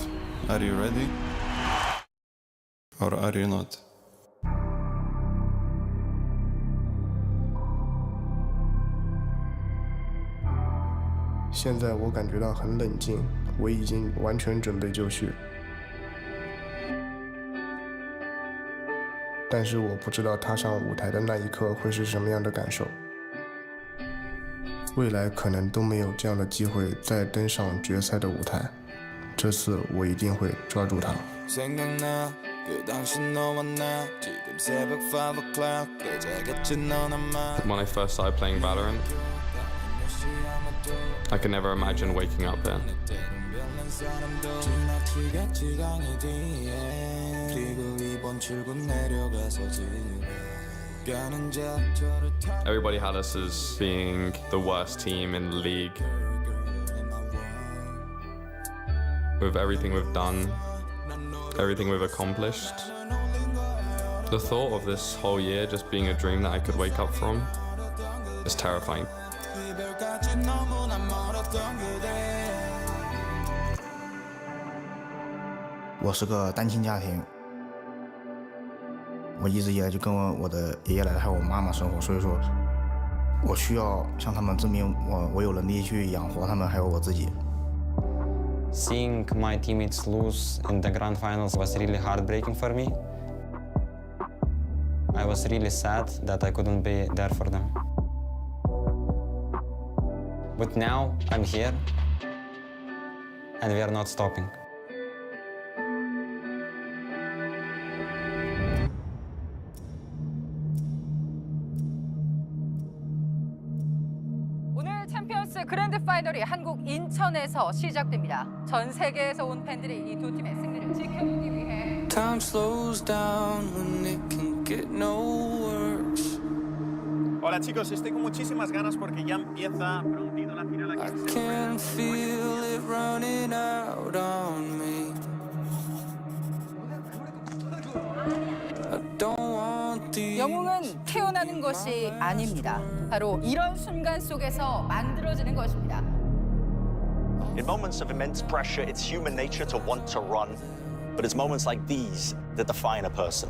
are you ready? Or are you not? 现在我感觉到很冷静，我已经完全准备就绪。但是我不知道踏上舞台的那一刻会是什么样的感受。未来可能都没有这样的机会再登上决赛的舞台，这次我一定会抓住它。 When I first started playing Valorant, I could never imagine waking up here. Everybody had us as being the worst team in the league. With everything we've done, everything we've accomplished, the thought of this whole year just being a dream that I could wake up from is terrifying. 我是个单亲家庭，我一直以来就跟我的爷爷奶奶还有我妈妈生活，所以说，我需要向他们证明我有能力去养活他们，还有我自己。 Seeing my teammates lose in the grand finals was really heartbreaking for me. I was really sad that I couldn't be there for them. But now I'm here, and we are not stopping. 오늘 챔피언스 그랜드 파이널이 한국 인천에서 시작됩니다. 전 세계에서 온 팬들이 이 두 팀의 승리를 지켜보기 위해 Time slows down when it can get no worse. Hola chicos, estoy con muchísimas ganas porque ya empieza prontito la final aquí en Seoul. Can feel it running out on me. I don't want the 영웅은 태어나는 것이 아닙니다. 바로 이런 순간 속에서 만들어지는 것입니다. In moments of immense pressure, it's human nature to want to run, but it's moments like these that define a person.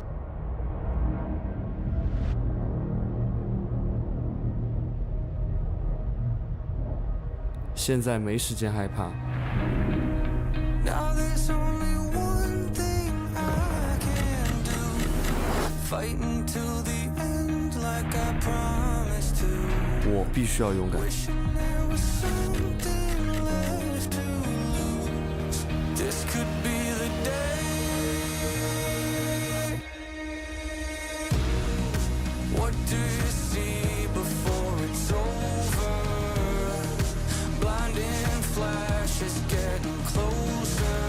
现在没时间害怕。 Now there's only one thing I can do. Fighting till the end like I promised to. 我必须要勇敢。 Wishing there was something left to lose. This could be the day. What do you see before it's over? Blinding flashes getting closer.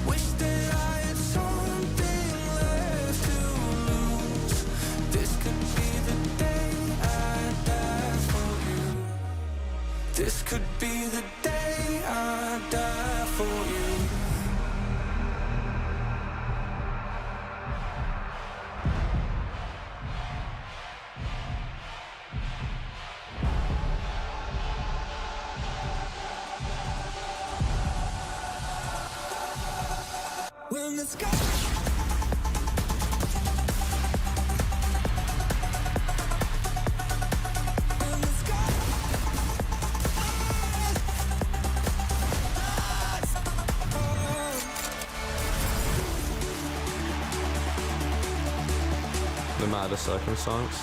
Wish that I had something left to lose. This could be the day I die for you. This could be the day I die for you. When the sky No matter the circumstance,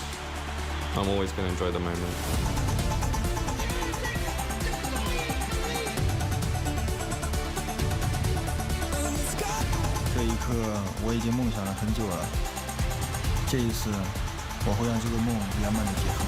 I'm always going to enjoy the moment. 这一刻我已经梦想了很久了，这一次我会让这个梦圆满的结束。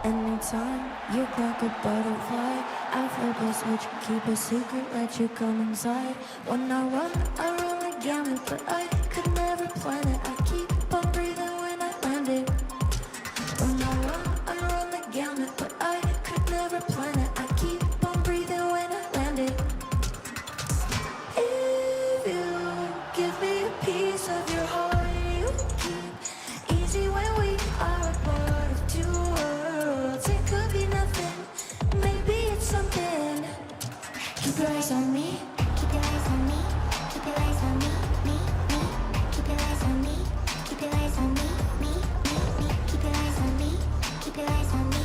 Anytime you clock a butterfly, I flip a switch, keep a secret, let you come inside. When I run the gamut, but I could never plan it. I keep on breathing when I land it. When I run the gamut, but I could never plan it. I keep on breathing when I land it. If you give me a piece of your heart, you keep easy when we are a part of two worlds. It could be nothing, maybe it's something. Keep your eyes on me, keep your eyes on me, keep your eyes on me, me. Keep your eyes on me, keep your eyes on me, me. Keep your eyes on me, keep your eyes on me,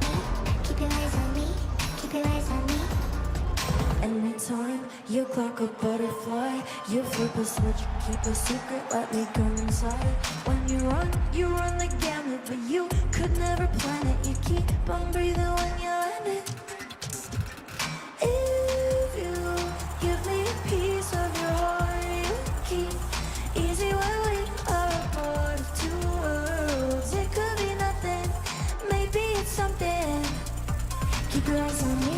me. Keep your eyes on me, keep your eyes on me. Anytime you clock a butterfly, you flip a switch, keep a secret, let me come inside. When you run the gamut, but you could never plan it. You keep on breathing when you land it. If you give me a piece of your heart, you keep easy when we are a part of two worlds. It could be nothing, maybe it's something. Keep your eyes on me.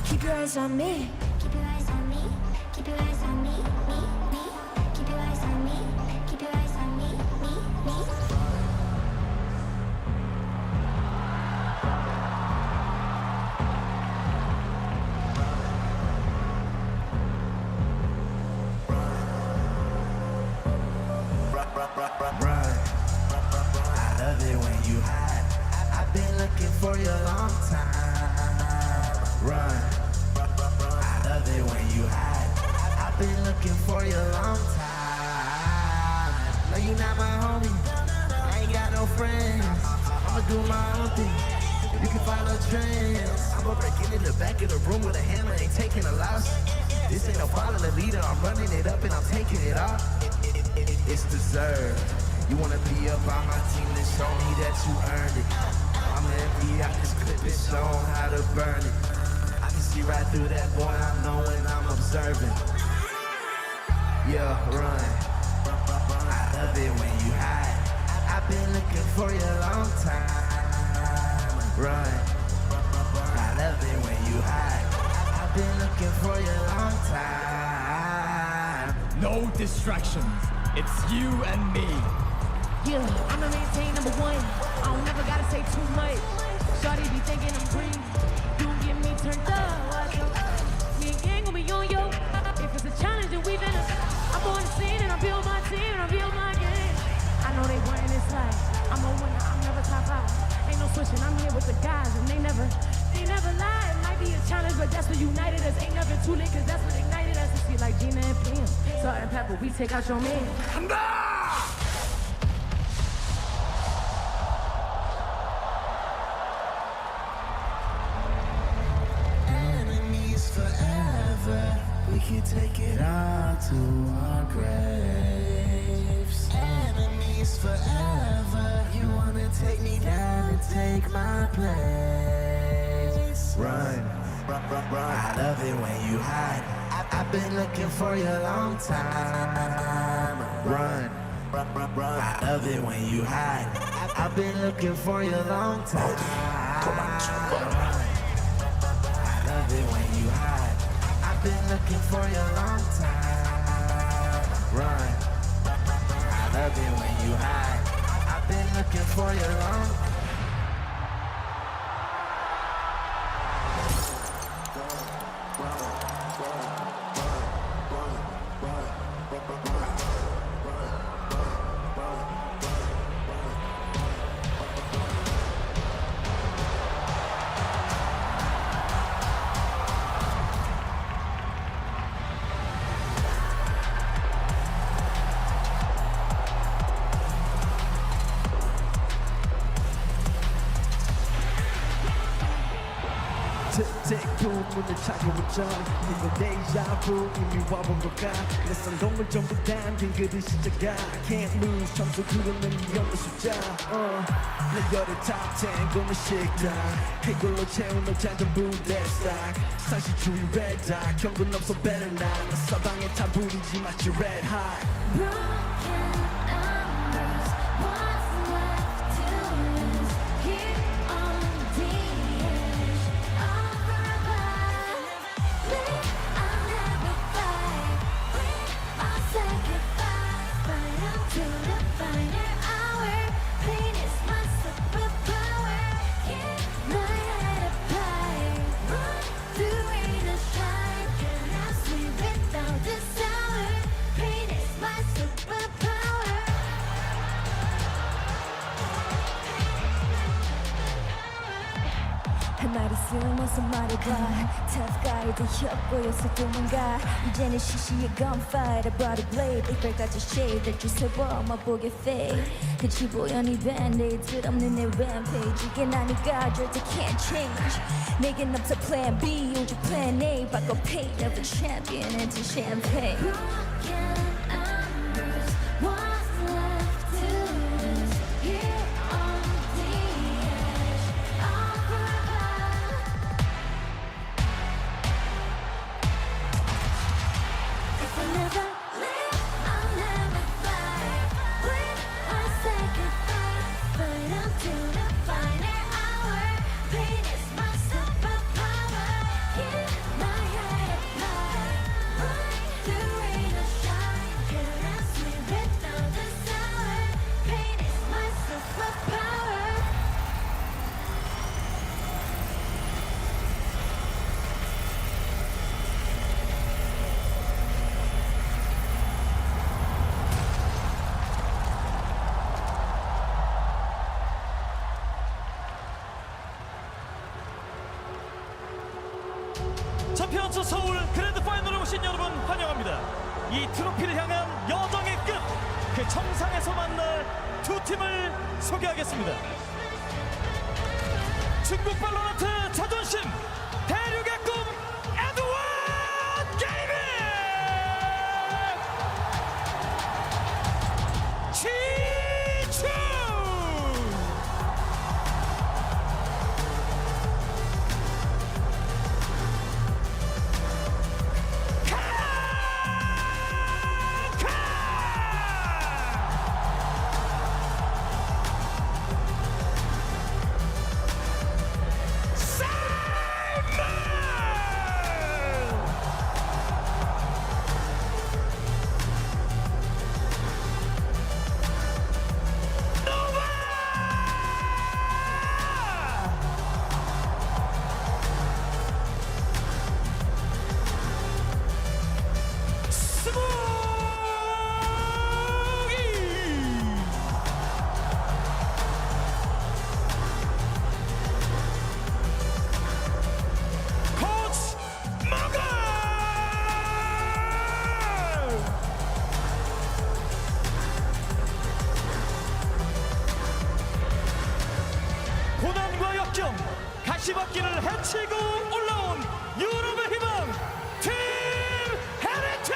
Keep your eyes on me. Keep your eyes on me. Keep your eyes on me. Me, me. Keep your eyes on me. Keep your eyes on me. Me, me. Run. I love it when you hide. I've been looking for you a long time. Run. I love it when you hide. I've been looking for you a long time. No, you not my homie. I ain't got no friends. I'ma do my own thing. You can follow trends. I'ma break into the back of the room with a hammer, ain't taking a loss. This ain't no follow the leader. I'm running it up and I'm taking it off. It's deserved. You wanna be up on my team, then show me that you earned it. I'm empty out this clip, it's showing how to burn it. I can see right through that boy, I know when I'm observing. Yeah, run. I love it when you hide. I've been looking for you a long time. Run. I love it when you hide. I've been looking for you a long time. No distractions. It's you and me. Yeah, I'ma maintain number one. I don't never gotta say too much. Shorty be thinking I'm green. You get me turned up. Me and gang gon' be on yo. If it's a challenge, then we finna. I'm on the scene and I build my team and I build my game. I know they wearing this life. I'm a winner, I'm never top out. Ain't no switching, I'm here with the guys and they never lie. It might be a challenge, but that's what united us. Ain't never too late, cause that's what ignited us. It's like Gina and Pam. Salt and pepper, we take out your man. Enemies forever. We can take it all to our graves. Enemies forever. You wanna take me down and take my place. Run. I love it when you hide. I've been looking for you a long time. Run. I love it when you hide. I've been looking for you a long time. Run. I love it when you hide. I've been looking for you a long time. Run. I love it when you hide. I've been looking for you a long time. 문을 찾아오죠 이건 데이자부 이미 와본 것과 내 성공을 전부 담긴 그릇 시작아 Can't lose 점수 그러는 이 연도 숫자 내 열의 top 10 고는 식당 이걸로 채운 너 잔 전부 대스탁 상시주의 red dot 경고는 없어 better not 나 사방에 다 부리지 마치 red hot 한마디 쓸모없어 말해봐 Tough guy 드협보였을 도망가 이제는 시시해 gunfight I brought a blade 이빨까지 shade 날 주워봐 맛보게 fade 끝이 보여 네 band-aid 끝없는 내 rampage 이게 나니까 절대 can't change 내겐 없어 plan B 오직 plan A 바꿔 paid of a champion into champagne 챔피언스 서울 그랜드 파이널에 오신 여러분 환영합니다. 이 트로피를 향한 여정의 끝, 그 정상에서 만날 두 팀을 소개하겠습니다. 중국 발로란트 자존심, 대륙의 꿈 에드원 게이밍! 치추! 고난과 역경, 가시밭길을 헤치고 올라온 유럽의 희망, 팀 헤리트!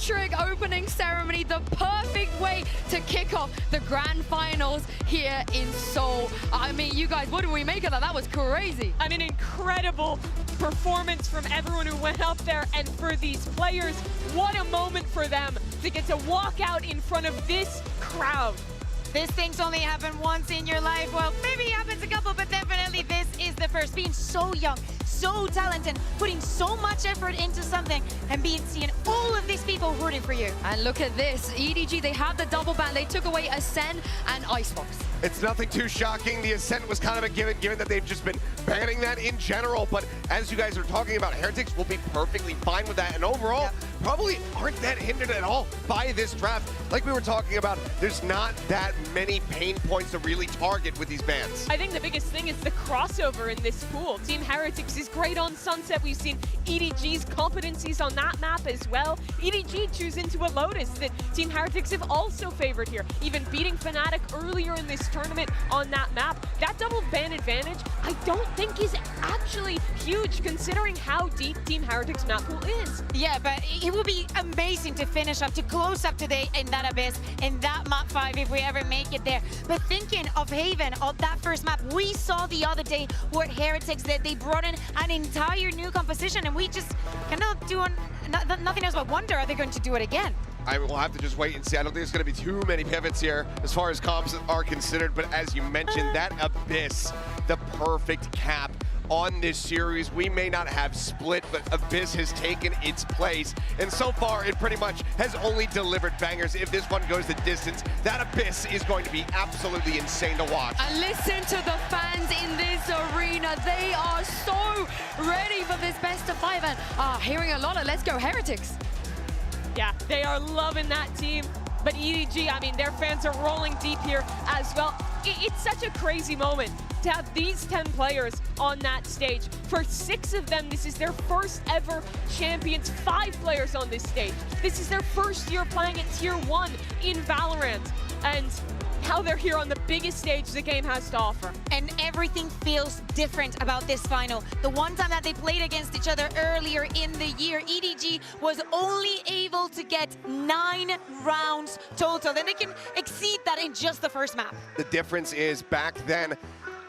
electric opening ceremony, the perfect way to kick off the grand finals here in Seoul. I mean, you guys, what do we make of that? That was crazy. I mean, incredible performance from everyone who went up there, and for these players, what a moment for them to get to walk out in front of this crowd. This thing's only happened once in your life. Well, maybe it happens a couple, but definitely this is the first. Being so young, so talented, putting so much effort into something, and seeing all of these people rooting for you. And look at this, EDG, they have the double ban. They took away Ascend and Icebox. It's nothing too shocking. The Ascent was kind of a given that they've just been banning that in general. But as you guys are talking about, Heretics will be perfectly fine with that. And overall, probably aren't that hindered at all by this draft. Like we were talking about, there's not that many pain points to really target with these bans. I think the biggest thing is the crossover in this pool. Team Heretics is great on Sunset. We've seen EDG's competencies on that map as well. EDG choose into a Lotus that Team Heretics have also favored here. Even beating Fnatic earlier in this tournament on that map. That double ban advantage, I don't think is actually huge considering how deep Team Heretics map pool is. Yeah, but it will be amazing to finish up, to close up today in that Abyss, in that map 5 if we ever make it there. But thinking of Haven, of that first map, we saw the other day what Heretics did. They brought in an entire new composition, and we just cannot do nothing else but wonder, are they going to do it again? I will have to just wait and see. I don't think there's going to be too many pivots here as far as comps are considered. But as you mentioned, that Abyss, the perfect cap on this series. We may not have split, but Abyss has taken its place. And so far, it pretty much has only delivered bangers. If this one goes the distance, that Abyss is going to be absolutely insane to watch. And listen to the fans in this arena. They are so ready for this best of 5. And hearing a lot of Let's Go Heretics. Yeah, they are loving that team. But EDG, I mean, their fans are rolling deep here as well. It's such a crazy moment to have these 10 players on that stage. For 6 of them, this is their first ever champions. 5 players on this stage. This is their first year playing at Tier 1 in Valorant. And now they're here on the biggest stage the game has to offer. And everything feels different about this final. The one time that they played against each other earlier in the year, EDG was only able to get 9 rounds total. Then they can exceed that in just the first map. The difference is back then,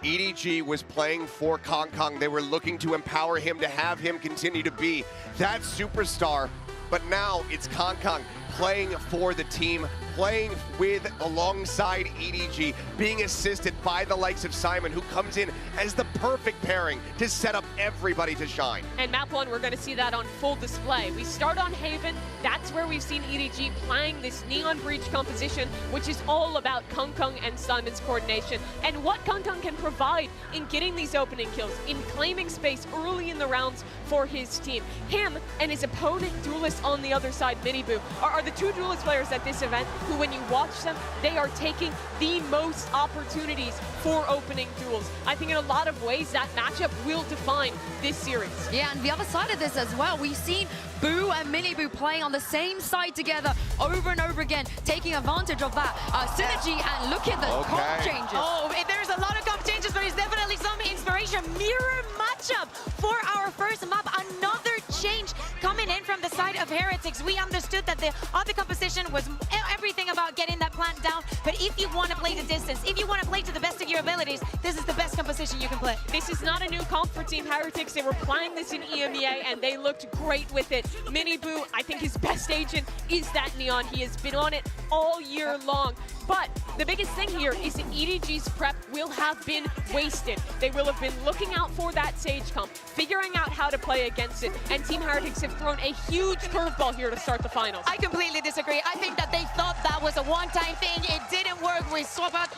EDG was playing for Kong. They were looking to empower him, to have him continue to be that superstar. But now it's Kong playing for the team, playing alongside EDG, being assisted by the likes of Simon, who comes in as the perfect pairing to set up everybody to shine. And map 1, we're going to see that on full display. We start on Haven. That's where we've seen EDG playing this Neon Breach composition, which is all about Kong and Simon's coordination, and what Kong can provide in getting these opening kills, in claiming space early in the rounds for his team. Him and his opponent duelist on the other side, Miniboo, are the 2 duelist players at this event who, when you watch them, they are taking the most opportunities for opening duels. I think in a lot of ways that matchup will define this series. Yeah, and the other side of this as well, we've seen Boo and Miniboo playing on the same side together over and over again, taking advantage of that synergy, and look at the comp changes. Oh, there's a lot of comp changes, but it's definitely some inspiration. Mirror matchup for our first map. Another change coming in from the side of Heretics. We understood that the other composition was everything about getting that plant down, but if you want to play the distance, if you want to play to the best of your abilities, this is the best composition you can play. This is not a new comp for Team Heretics. They were playing this in EMEA, and they looked great with it. Miniboo, I think his best agent is that Neon. He has been on it all year long. But the biggest thing here is that EDG's prep will have been wasted. They will have been looking out for that Sage comp, figuring out how to play against it, and Team Heretics have thrown a huge curveball here to start the finals. I completely disagree. I think that they thought that was a one-time thing. It didn't work. We swap out.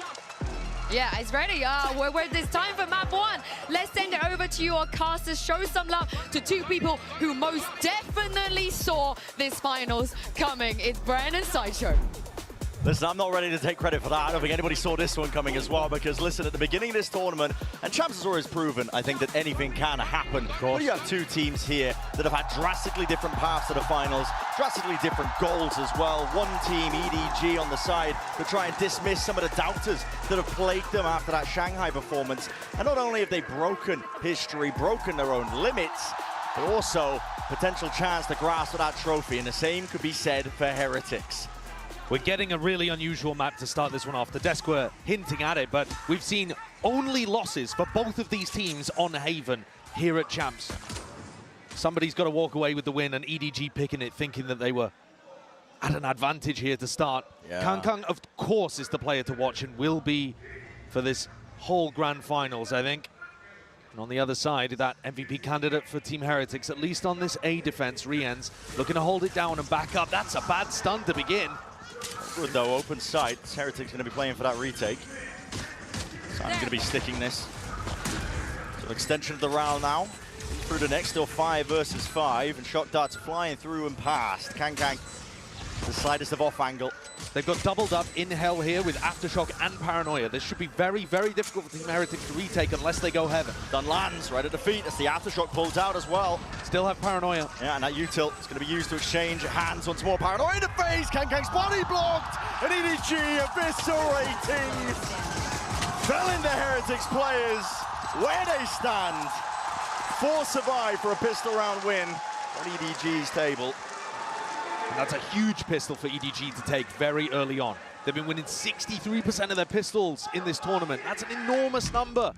Yeah, it's ready. It's time for map 1. Let's send it over to your casters. Show some love to 2 people who most definitely saw this finals coming. It's Bren and Sideshow. Listen, I'm not ready to take credit for that. I don't think anybody saw this one coming as well, because listen, at the beginning of this tournament, and Champs has always proven, I think, that anything can happen. But you have 2 teams here that have had drastically different paths to the finals, drastically different goals as well. One team, EDG, on the side to try and dismiss some of the doubters that have plagued them after that Shanghai performance. And not only have they broken history, broken their own limits, but also potential chance to grasp that trophy, and the same could be said for Heretics. We're getting a really unusual map to start this one off. The desk were hinting at it, but we've seen only losses for both of these teams on Haven here at Champs. Somebody's got to walk away with the win, and EDG picking it, thinking that they were at an advantage here to start. Yeah. Kang, of course, is the player to watch and will be for this whole grand finals, I think. And on the other side, that MVP candidate for Team Heretics, at least on this A defense, Rien's looking to hold it down and back up. That's a bad stun to begin. Good though, open sight. Heretics going to be playing for that retake. Simon's going to be sticking this. So an extension of the round now. Through the next, still 5 versus 5, and shot darts flying through and past. Kang, the slightest of off angle. They've got doubled up in hell here with Aftershock and Paranoia. This should be very, very difficult for Team Heretics to retake unless they go Heaven. Done lands right at the feet as the Aftershock pulls out as well. Still have Paranoia. Yeah, and that util is going to be used to exchange hands once more. Paranoia in the face, Kang's body blocked, and EDG eviscerating. Fell into Heretics players where they stand. 4 survive for a pistol round win on EDG's table. And that's a huge pistol for EDG to take very early on. They've been winning 63% of their pistols in this tournament. That's an enormous number.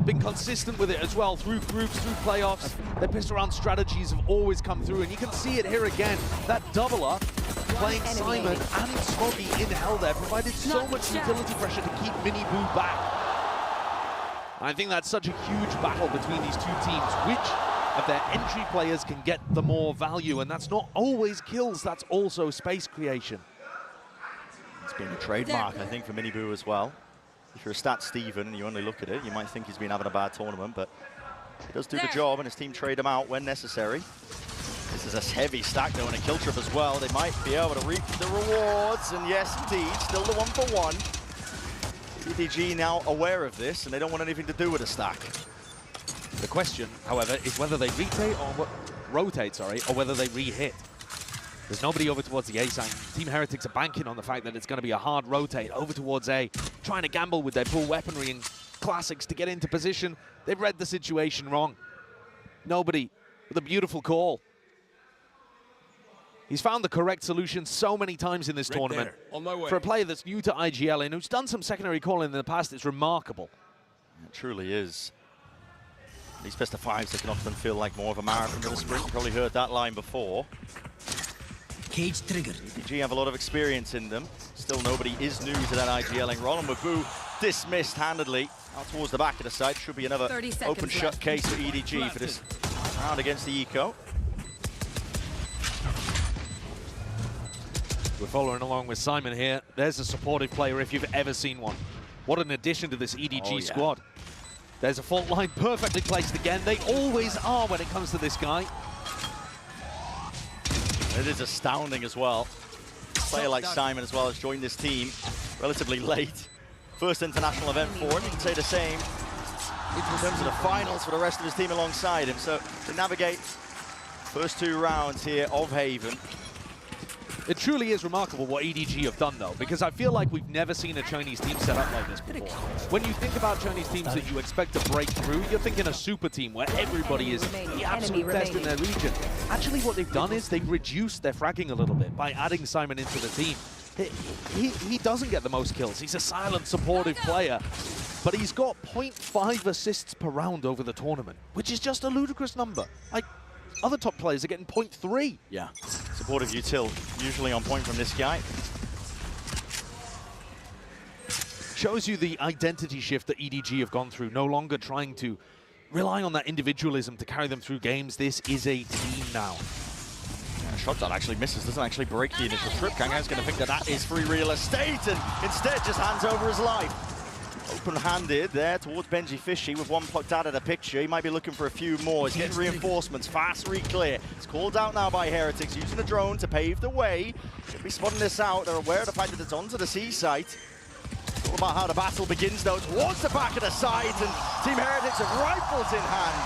Been consistent with it as well through groups, through playoffs. Their pistol round strategies have always come through, and you can see it here again. That doubler playing Simon and Smoggy in hell there provided so much utility pressure to keep Miniboo back. I think that's such a huge battle between these two teams. Which of their entry players can get the more value? And that's not always kills, that's also space creation. It's been a trademark, I think, for Miniboo as well. If you're a stat Steven and you only look at it, you might think he's been having a bad tournament, but he does do the job, and his team trade him out when necessary. This is a heavy stack, though, and a kill trip as well. They might be able to reap the rewards, and yes, indeed, still the 1-for-1. EDG now aware of this, and they don't want anything to do with a stack. The question, however, is whether they rotate, or whether they re-hit. There's nobody over towards the A side. Team Heretics are banking on the fact that it's going to be a hard rotate over towards A, trying to gamble with their pool weaponry and classics to get into position. They've read the situation wrong. Nobody with a beautiful call. He's found the correct solution so many times in this tournament. On my way. For a player that's new to IGL and who's done some secondary calling in the past, it's remarkable. It truly is. These best of 5s, they can often feel like more of a marathon than a sprint. You've probably heard that line before. Cage triggered. EDG have a lot of experience in them. Still, nobody is new to that IGLing role, and Maboo dismissed handedly out towards the back of the side. Should be another open shut case for EDG for this round against the Eco. We're following along with Simon here. There's a supportive player if you've ever seen one. What an addition to this EDG squad. There's a fault line perfectly placed again. They always are when it comes to this guy. It is astounding as well. A player like Simon as well has joined this team relatively late. First international event for him. You can say the same in terms of the finals for the rest of his team alongside him. So to navigate first 2 rounds here of Haven. It truly is remarkable what EDG have done, though, because I feel like we've never seen a Chinese team set up like this before. When you think about Chinese teams that you expect to break through, you're thinking a super team where everybody is the absolute best in their region. Actually, what they've done is they've reduced their fragging a little bit by adding Simon into the team. He doesn't get the most kills. He's a silent, supportive player, but he's got 0.5 assists per round over the tournament, which is just a ludicrous number. Like, other top players are getting 0.3. Yeah, supportive util, usually on point from this guy. Shows you the identity shift that EDG have gone through, no longer trying to rely on that individualism to carry them through games. This is a team now. Yeah, shot that actually misses, doesn't actually break the initial trip. Kang's going to think that that is free real estate, and instead just hands over his life. Open-handed there towards Benji Fishy with 1 plucked out of the picture. He might be looking for a few more. He's getting reinforcements. Fast re-clear. It's called out now by Heretics, using a drone to pave the way. Should be spotting this out. They're aware of the fact that it's onto the C site. It's all about how the battle begins, though, towards the back of the site, and Team Heretics have rifles in hand.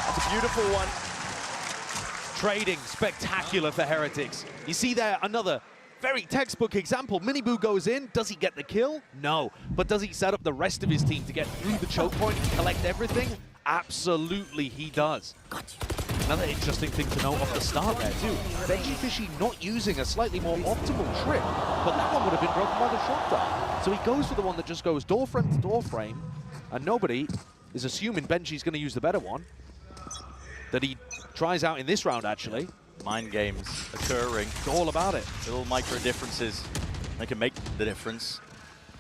That's a beautiful one. Trading spectacular for Heretics. You see there another very textbook example. Miniboo goes in. Does he get the kill? No. But does he set up the rest of his team to get through the choke point and collect everything? Absolutely he does. Another interesting thing to note off the start there too, Benji Fishy not using a slightly more optimal trip, but that one would have been broken by the shot dart. So he goes for the one that just goes door frame to door frame, and nobody is assuming Benji's going to use the better one. That he tries out in this round, actually. Mind games occurring. It's all about it. Little micro differences. They can make the difference.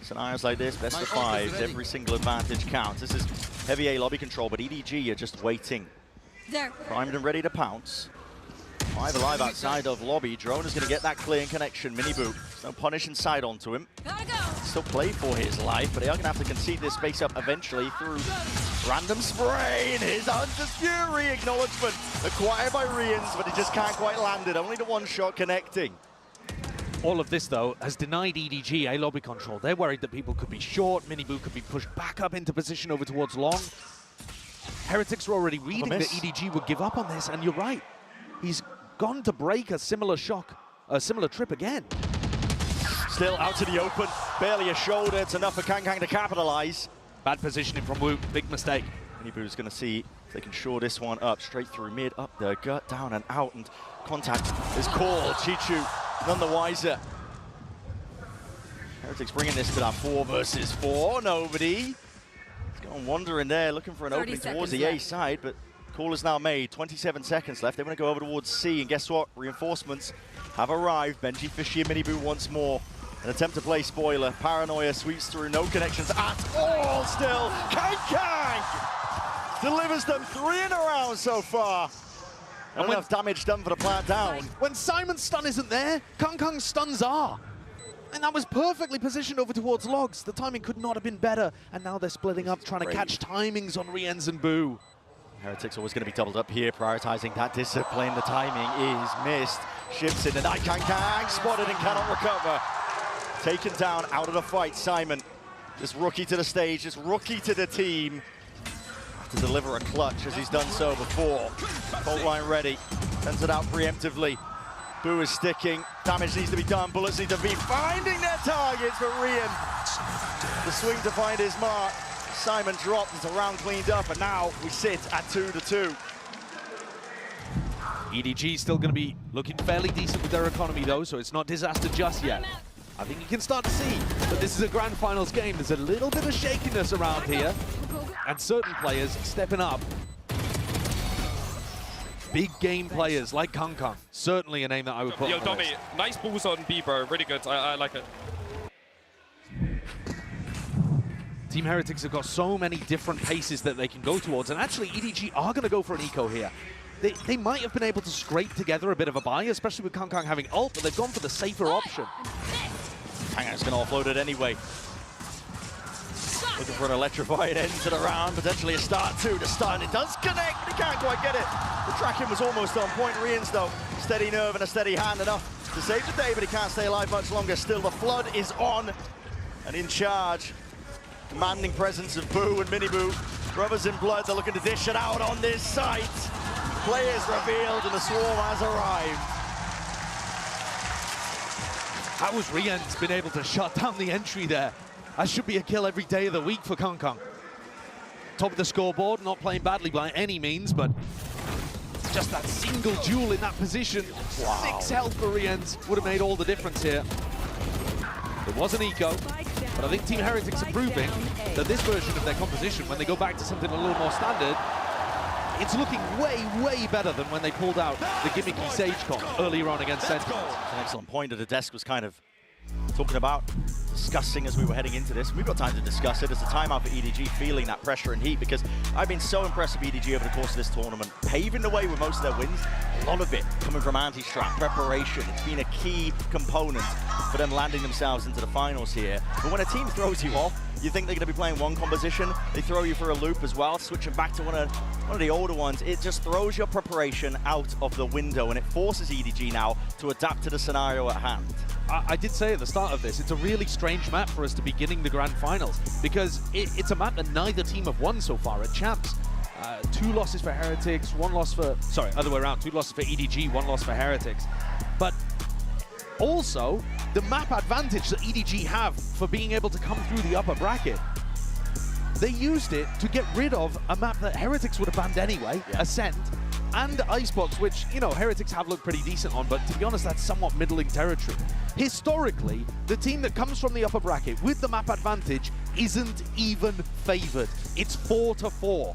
Scenarios like this, best of fives, every single advantage counts. This is heavy A lobby control, but EDG are just waiting. Primed and ready to pounce. 5 alive outside of lobby. Drone is going to get that clear connection. Minibu, no punish inside onto him. Still play for his life, but they are going to have to concede this space up eventually through random spray. And his Hunter's Fury acknowledgement acquired by Rians, but he just can't quite land it. Only the one shot connecting. All of this, though, has denied EDG a lobby control. They're worried that people could be short, Minibu could be pushed back up into position over towards long. Heretics are already reading that EDG would give up on this, and you're right. He's gone to break a similar trip again. Still out to the open, barely a shoulder. It's enough for Kang to capitalize. Bad positioning from Wu, big mistake. Minibu's going to see if they can shore this one up, straight through mid, up the gut, down and out, and contact is called. Chichu none the wiser. Heretics bringing this to that 4 versus 4. Nobody. He's going wandering there, looking for an opening towards the A side, but call is now made. 27 seconds left. They want to go over towards C, and guess what? Reinforcements have arrived. Benji Fishy and Minibu once more. An attempt to play spoiler. Paranoia sweeps through, no connections at all still. Kang delivers them 3 in a round so far. And enough damage done for the plant down. When Simon's stun isn't there, Kang's stuns are. And that was perfectly positioned over towards Logs. The timing could not have been better. And now they're splitting up, trying to catch timings on Riens and Boo. Heretics always going to be doubled up here, prioritizing that discipline. The timing is missed. Shifts in the night. Kang spotted and cannot recover. Taken down out of the fight, Simon. Just rookie to the stage, just rookie to the team. To deliver a clutch as he's done so before. Fault line ready, sends it out preemptively. Boo is sticking, damage needs to be done, bullets need to be finding their targets for Rian. The swing to find his mark. Simon dropped, it's a round cleaned up, and now we sit at 2-2. EDG still going to be looking fairly decent with their economy though, so it's not disaster just yet. I think you can start to see that this is a grand finals game. There's a little bit of shakiness around here, and certain players stepping up. Big game players like Kang, certainly a name that I would put Yo, on Domi, the list. nice balls on B, bro. Really good. I like it. Team Heretics have got so many different paces that they can go towards, and actually EDG are going to go for an eco here. They might have been able to scrape together a bit of a buy, especially with Kang having ult, but they've gone for the safer option. Kang's going to offload it anyway. Looking for an electrified end to the round, potentially a start 2 to stun. It does connect, but he can't quite get it. The tracking was almost on point. Rians, though, steady nerve and a steady hand enough to save the day, but he can't stay alive much longer. Still, the flood is on and in charge. Commanding presence of Boo and Minibu. Brothers in blood, they're looking to dish it out on this site. Players revealed and the swarm has arrived. How has Rien's been able to shut down the entry there? That should be a kill every day of the week for Kang. Top of the scoreboard, not playing badly by any means, but just that single duel in that position. Wow. 6 health for Rien's would have made all the difference here. It was an eco, but I think Team Heretics are proving that this version of their composition, when they go back to something a little more standard, it's looking way, way better than when they pulled out the gimmicky Sage comp earlier on against Sentinels. An excellent point that the desk was kind of talking about, discussing as we were heading into this. We've got time to discuss it. It's a timeout for EDG, feeling that pressure and heat, because I've been so impressed with EDG over the course of this tournament, paving the way with most of their wins, a lot of it coming from anti-strat preparation. It's been a key component for them landing themselves into the finals here. But when a team throws you off, you think they're going to be playing one composition, they throw you for a loop as well, switching back to one of the older ones. It just throws your preparation out of the window, and it forces EDG now to adapt to the scenario at hand. I did say at the start of this, it's a really strange map for us to be beginning the grand finals, because it's a map that neither team have won so far at Champs. 2 losses for Heretics, 1 loss for, sorry, other way around, 2 losses for EDG, 1 loss for Heretics. But also, the map advantage that EDG have for being able to come through the upper bracket, they used it to get rid of a map that Heretics would have banned anyway, Ascent, and Icebox, which, you know, Heretics have looked pretty decent on, but to be honest, that's somewhat middling territory. Historically, the team that comes from the upper bracket with the map advantage isn't even favored. It's 4-4.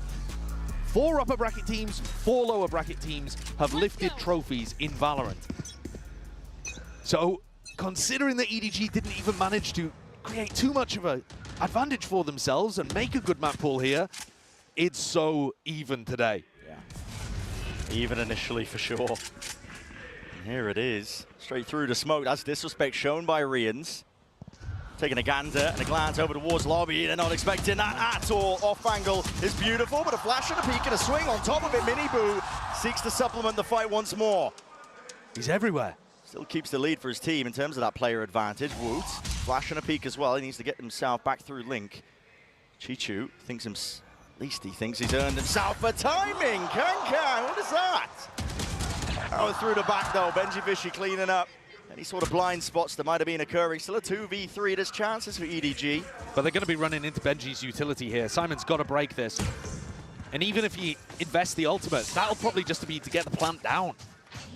4 upper bracket teams, 4 lower bracket teams have lifted trophies in Valorant. So, considering that EDG didn't even manage to create too much of an advantage for themselves and make a good map pool here, it's so even today. Yeah. Even initially, for sure. And here it is. Straight through to smoke. That's disrespect shown by Rians. Taking a gander and a glance over towards lobby. They're not expecting that at all. Off angle is beautiful, but a flash and a peek and a swing on top of it. Miniboo seeks to supplement the fight once more. He's everywhere. Still keeps the lead for his team in terms of that player advantage. Woot, flash and a peek as well. He needs to get himself back through Link. Chichu thinks at least he thinks he's earned himself a timing. Kankan, what is that? Power through the back though. Benji Fishy cleaning up. Any sort of blind spots that might have been occurring. Still a 2v3. There's chances for EDG. But they're going to be running into Benji's utility here. Simon's got to break this. And even if he invests the ultimate, that'll probably just be to get the plant down.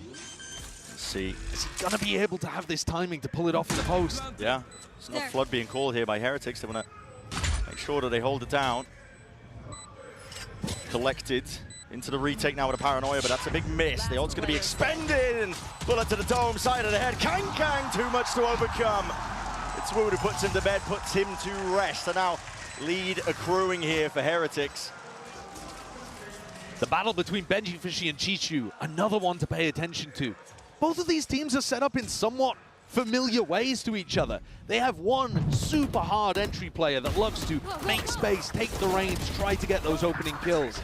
Let's see. Is he going to be able to have this timing to pull it off in the post? Yeah. There's no flood being called here by Heretics. They want to make sure that they hold it down. Collected into the retake now with a paranoia, but that's a big miss. The ult's going to be expended, and bullet to the dome, side of the head. Kang, too much to overcome. It's Wood who puts him to bed, puts him to rest. And now lead accruing here for Heretics. The battle between Benji Fishy and Chichu, another one to pay attention to. Both of these teams are set up in somewhat familiar ways to each other. They have one super hard entry player that loves to make space, take the reins, try to get those opening kills.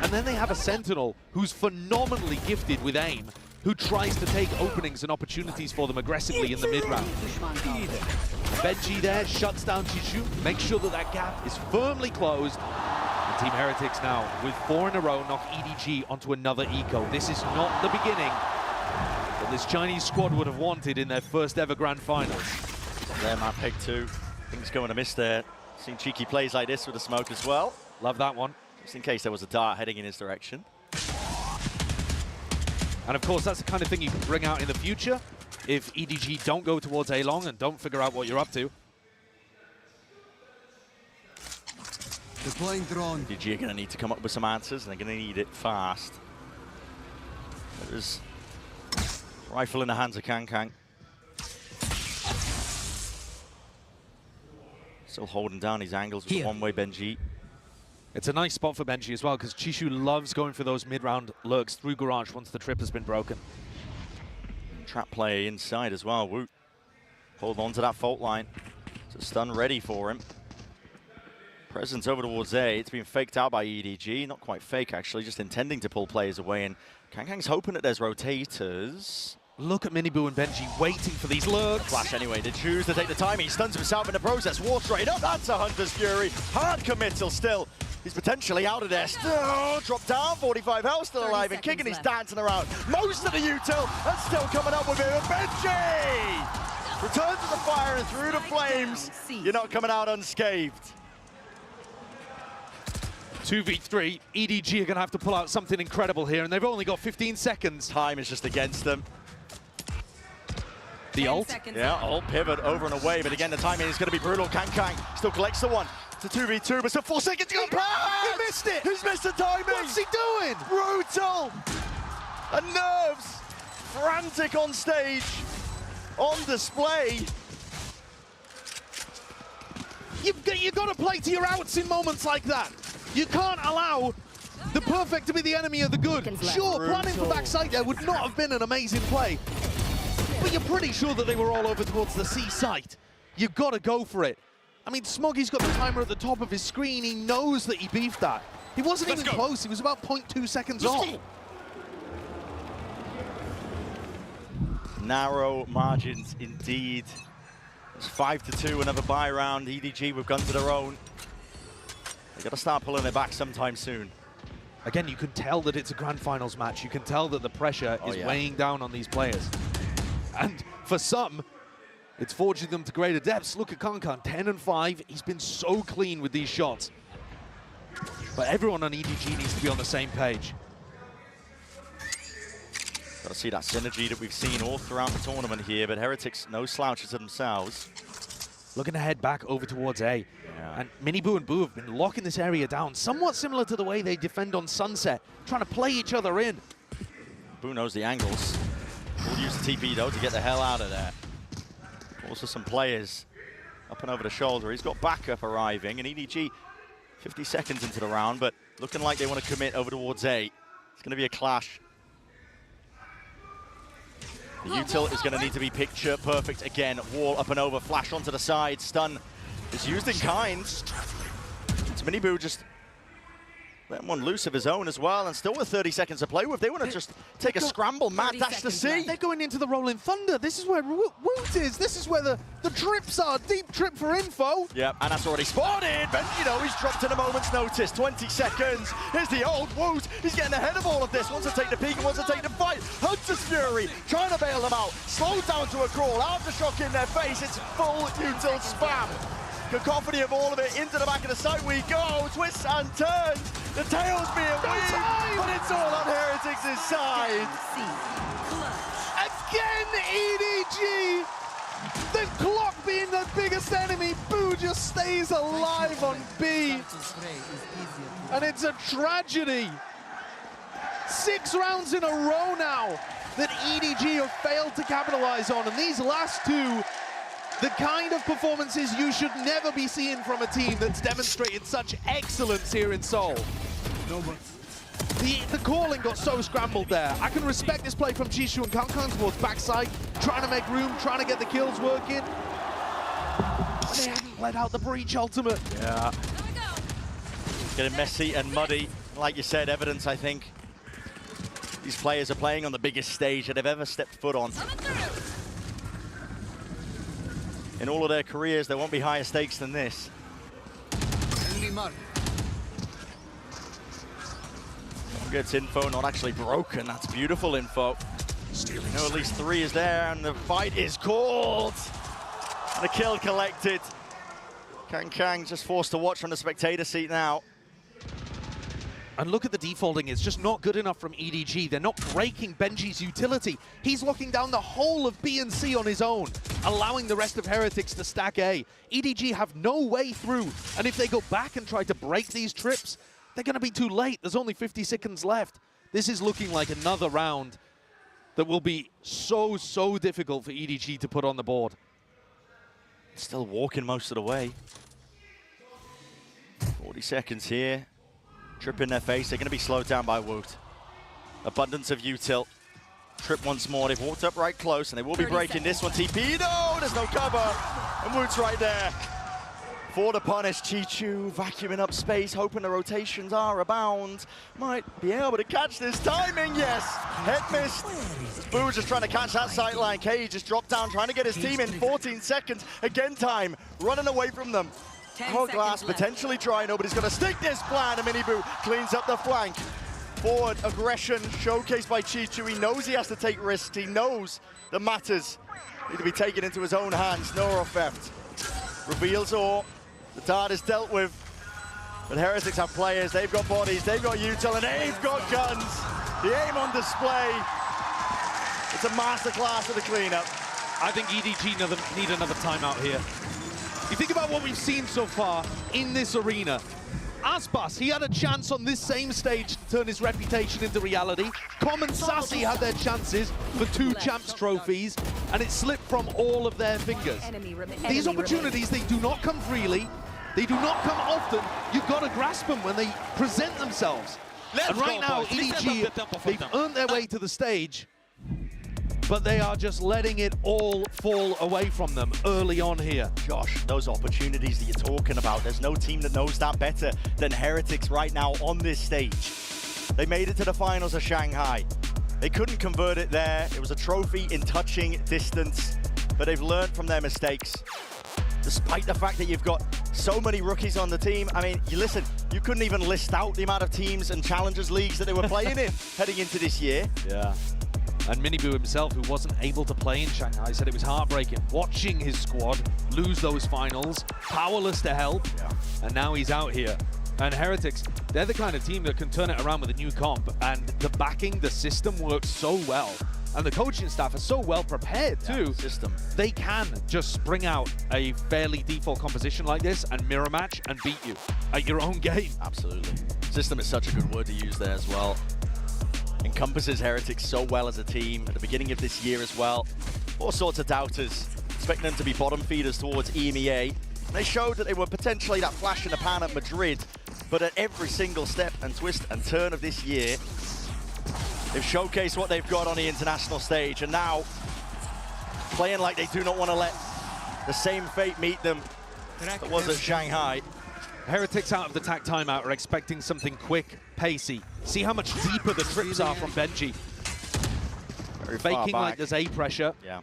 And then they have a Sentinel who's phenomenally gifted with aim, who tries to take openings and opportunities for them aggressively in the mid-round. Benji there shuts down Chichu, makes sure that that gap is firmly closed. And Team Heretics now, with 4 in a row, knock EDG onto another eco. This is not the beginning that this Chinese squad would have wanted in their first ever Grand Finals. There, map pick 2. Things going to miss there. Seen cheeky plays like this with the smoke as well. Love that one. Just in case there was a dart heading in his direction. And of course, that's the kind of thing you can bring out in the future if EDG don't go towards A-Long and don't figure out what you're up to. Deploying drone. EDG are going to need to come up with some answers, and they're going to need it fast. There's rifle in the hands of Kang. Still holding down his angles with a one-way Benji. It's a nice spot for Benji as well, because Chichu loves going for those mid-round lurks through Garage once the trip has been broken. Trap play inside as well. Woot hold on to that fault line. It's a stun ready for him. Presence over towards A. It's been faked out by EDG. Not quite fake, actually, just intending to pull players away. And Kang's hoping that there's rotators. Look at Miniboo and Benji waiting for these lurks. Flash anyway, they choose to take the time. He stuns himself in the process. War straight up. That's a Hunter's Fury. Hard committal still. He's potentially out of there. Still dropped down. 45 health, still alive and kicking. He's dancing around. Most of the util and still coming up with it. Benji returns to the fire and through the flames. You're not coming out unscathed. 2v3, EDG are going to have to pull out something incredible here, and they've only got 15 seconds. Time is just against them. The ult? Yeah, ult pivot over and away, but again, the timing is going to be brutal. Kang still collects the one. It's a 2v2, but still 4 seconds to go. He missed it! He's missed the timing! What's he doing? Brutal! And nerves frantic on stage, on display. You've got to play to your outs in moments like that. You can't allow the perfect to be the enemy of the good. Sure, planning for backside there would not have been an amazing play, but you're pretty sure that they were all over towards the C site. You've got to go for it. I mean, Smoggy's got the timer at the top of his screen. He knows that he beefed that. He wasn't even close. He was about 0.2 seconds off. Narrow margins indeed. It's 5-2, another buy round. EDG with guns of their own. They've got to start pulling it back sometime soon. Again, you can tell that it's a Grand Finals match. You can tell that the pressure is weighing down on these players. And for some, it's forging them to greater depths. Look at Kankan, 10 and 5. He's been so clean with these shots. But everyone on EDG needs to be on the same page. Got to see that synergy that we've seen all throughout the tournament here, but Heretics, no slouches of themselves. Looking to head back over towards A. Yeah. And Miniboo and Boo have been locking this area down, somewhat similar to the way they defend on Sunset, trying to play each other in. Boo knows the angles. Will use the TP though to get the hell out of there. Also some players up and over the shoulder. He's got backup arriving, and EDG 50 seconds into the round, but looking like they want to commit over towards A. It's going to be a clash. The util is going to need to be picture perfect again. Wall up and over, flash onto the side. Stun is used in kind. It's Miniboo just letting one loose of his own as well, and still with 30 seconds to play with. They want to just take a scramble, mad dash to C. They're going into the Rolling Thunder. This is where Woot is. This is where the trips are. Deep trip for info. Yep, and that's already spotted. Benji, though, he's dropped in a moment's notice. 20 seconds. Here's the old Woot. He's getting ahead of all of this. Wants to take the peak and wants to take the fight. Hunter's Fury trying to bail them out. Slowed down to a crawl. Aftershock in their face. It's full util spam. Cacophony of all of it into the back of the site we go. Twists and turns. The tail's being weaved, but it's all on Heretics' side. Again, EDG. The clock being the biggest enemy. Boo just stays alive on B. And it's a tragedy. 6 rounds in a row now that EDG have failed to capitalize on. And these last 2, the kind of performances you should never be seeing from a team that's demonstrated such excellence here in Seoul. The calling got so scrambled there. I can respect this play from Jisoo and Kang towards backside, trying to make room, trying to get the kills working. And they haven't let out the breach ultimate. Yeah. Getting messy and muddy. Like you said, evidence, I think. These players are playing on the biggest stage that they've ever stepped foot on. In all of their careers, there won't be higher stakes than this. Gets info, not actually broken. That's beautiful info. You know, at least 3 is there, and the fight is called. And a kill collected. Kang just forced to watch from the spectator seat now. And look at the defaulting, it's just not good enough from EDG. They're not breaking Benji's utility. He's locking down the whole of B and C on his own, allowing the rest of Heretics to stack A. EDG have no way through, and if they go back and try to break these trips, they're going to be too late. There's only 50 seconds left. This is looking like another round that will be so difficult for EDG to put on the board. Still walking most of the way. 40 seconds here. Trip in their face. They're going to be slowed down by Woot. Abundance of util. Trip once more. They've walked up right close, and they will be breaking this one. TP, no, there's no cover. And Woot's right there. For the punish, Chichu vacuuming up space, hoping the rotations are abound. Might be able to catch this timing, yes. Head missed. Boo just trying to catch that sightline. K just dropped down, trying to get his team in 14 seconds. Again time, running away from them. Hourglass potentially dry, nobody's gonna stick this plan, and Miniboo cleans up the flank. Forward aggression showcased by Chichu. He knows he has to take risks. He knows the matters need to be taken into his own hands. Neuro theft. Reveals all. The dart is dealt with, but Heretics have players, they've got bodies, they've got util, and they've got guns. The aim on display. It's a masterclass of the cleanup. I think EDG need another timeout here. You think about what we've seen so far in this arena. Aspas, he had a chance on this same stage to turn his reputation into reality. Com and Sassy had their chances for 2 champs trophies, and it slipped from all of their fingers. These opportunities, they do not come freely. They do not come often. You've got to grasp them when they present themselves. And right now, EDG, they've earned their way to the stage, but they are just letting it all fall away from them early on here. Josh, those opportunities that you're talking about, there's no team that knows that better than Heretics right now on this stage. They made it to the finals of Shanghai. They couldn't convert it there. It was a trophy in touching distance, but they've learned from their mistakes. Despite the fact that you've got so many rookies on the team, I mean, you couldn't even list out the amount of teams and challengers leagues that they were playing in heading into this year. Yeah. And Miniboo himself, who wasn't able to play in Shanghai, said it was heartbreaking watching his squad lose those finals, powerless to help, and now he's out here. And Heretics, they're the kind of team that can turn it around with a new comp, and the backing, the system works so well. And the coaching staff are so well prepared too. System. They can just spring out a fairly default composition like this and mirror match and beat you at your own game. Absolutely. System is such a good word to use there as well. Encompasses Heretics so well as a team at the beginning of this year as well. All sorts of doubters, expecting them to be bottom feeders towards EMEA. They showed that they were potentially that flash in the pan at Madrid, but at every single step and twist and turn of this year, they've showcased what they've got on the international stage, and now playing like they do not want to let the same fate meet them that was at Shanghai. Heretics out of the TAC timeout are expecting something quick, pacey. See how much deeper the trips are from Benji. Very far Faking back. like there's A pressure. Yeah.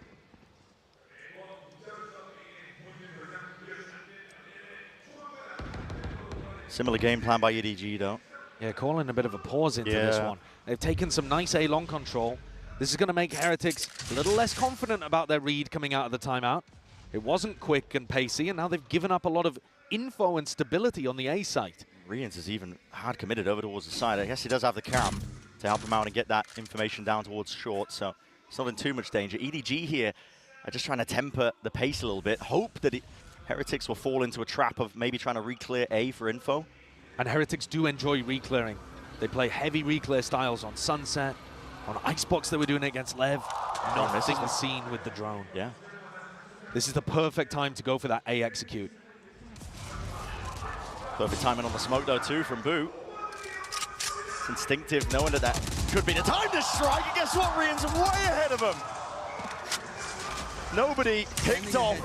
Similar game plan by EDG though. Yeah, calling a bit of a pause into this Yeah. one. They've taken some nice A long control. This is going to make Heretics a little less confident about their read coming out of the timeout. It wasn't quick and pacey, and now they've given up a lot of info and stability on the A site. Rians is even hard committed over towards the side. I guess he does have the cam to help him out and get that information down towards short, so it's not in too much danger. EDG here are just trying to temper the pace a little bit. Hope that Heretics will fall into a trap of maybe trying to re-clear A for info. And Heretics do enjoy re-clearing. They play heavy re-clear styles on Sunset, on Icebox they were doing it against Lev. Nothing seen with the drone. Yeah. This is the perfect time to go for that A execute. Perfect timing on the smoke though too from Boo. It's instinctive knowing that that could be the time to strike, and guess what, Rian's way ahead of him. Nobody picked off,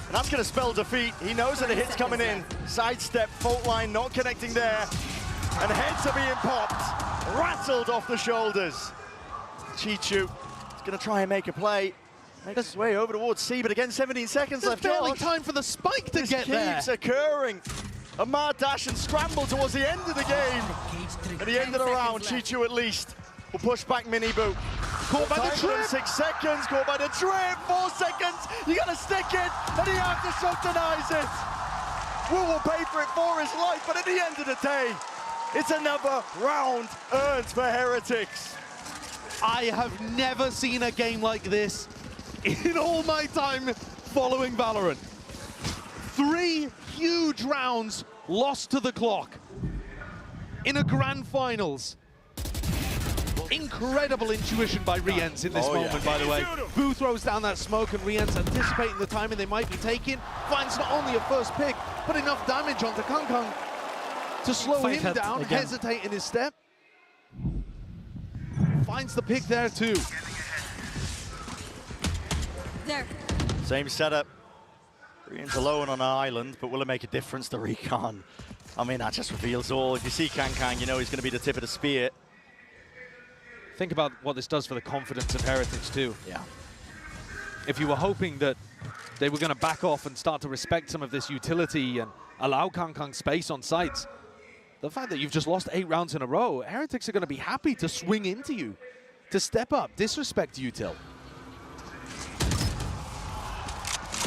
and that's gonna spell defeat. He knows that the hit's coming in. Sidestep, fault line not connecting there, and heads are being popped, rattled off the shoulders. Chichu is gonna try and make a play. Makes his way over towards C, but again, 17 seconds left. There's barely Josh. time for the spike to get there. This keeps occurring. A mad dash and scramble towards the end of the game. At the end of the round, Chichu at least will push back Minibu. Caught by the trip. 6 seconds, caught by the trip. 4 seconds, you gotta stick it, and the aftershock denies it. Wu will pay for it for his life, but at the end of the day, it's another round earned for Heretics. I have never seen a game like this in all my time following Valorant. 3 huge rounds lost to the clock in a grand finals. Incredible intuition by Riens in this moment, by the way. Boo throws down that smoke, and Riens anticipating the timing they might be taking, finds not only a first pick, but enough damage onto Kung Kung to slow him down, hesitate in his step. Finds the pick there too. There. Same setup. Rian's alone on an island, but will it make a difference to Recon? I mean, that just reveals all. If you see Kang, you know he's going to be the tip of the spear. Think about what this does for the confidence of Heretics too. Yeah. If you were hoping that they were going to back off and start to respect some of this utility and allow Kang Kang space on sites, the fact that you've just lost 8 rounds in a row, Heretics are going to be happy to swing into you, to step up, disrespect Util.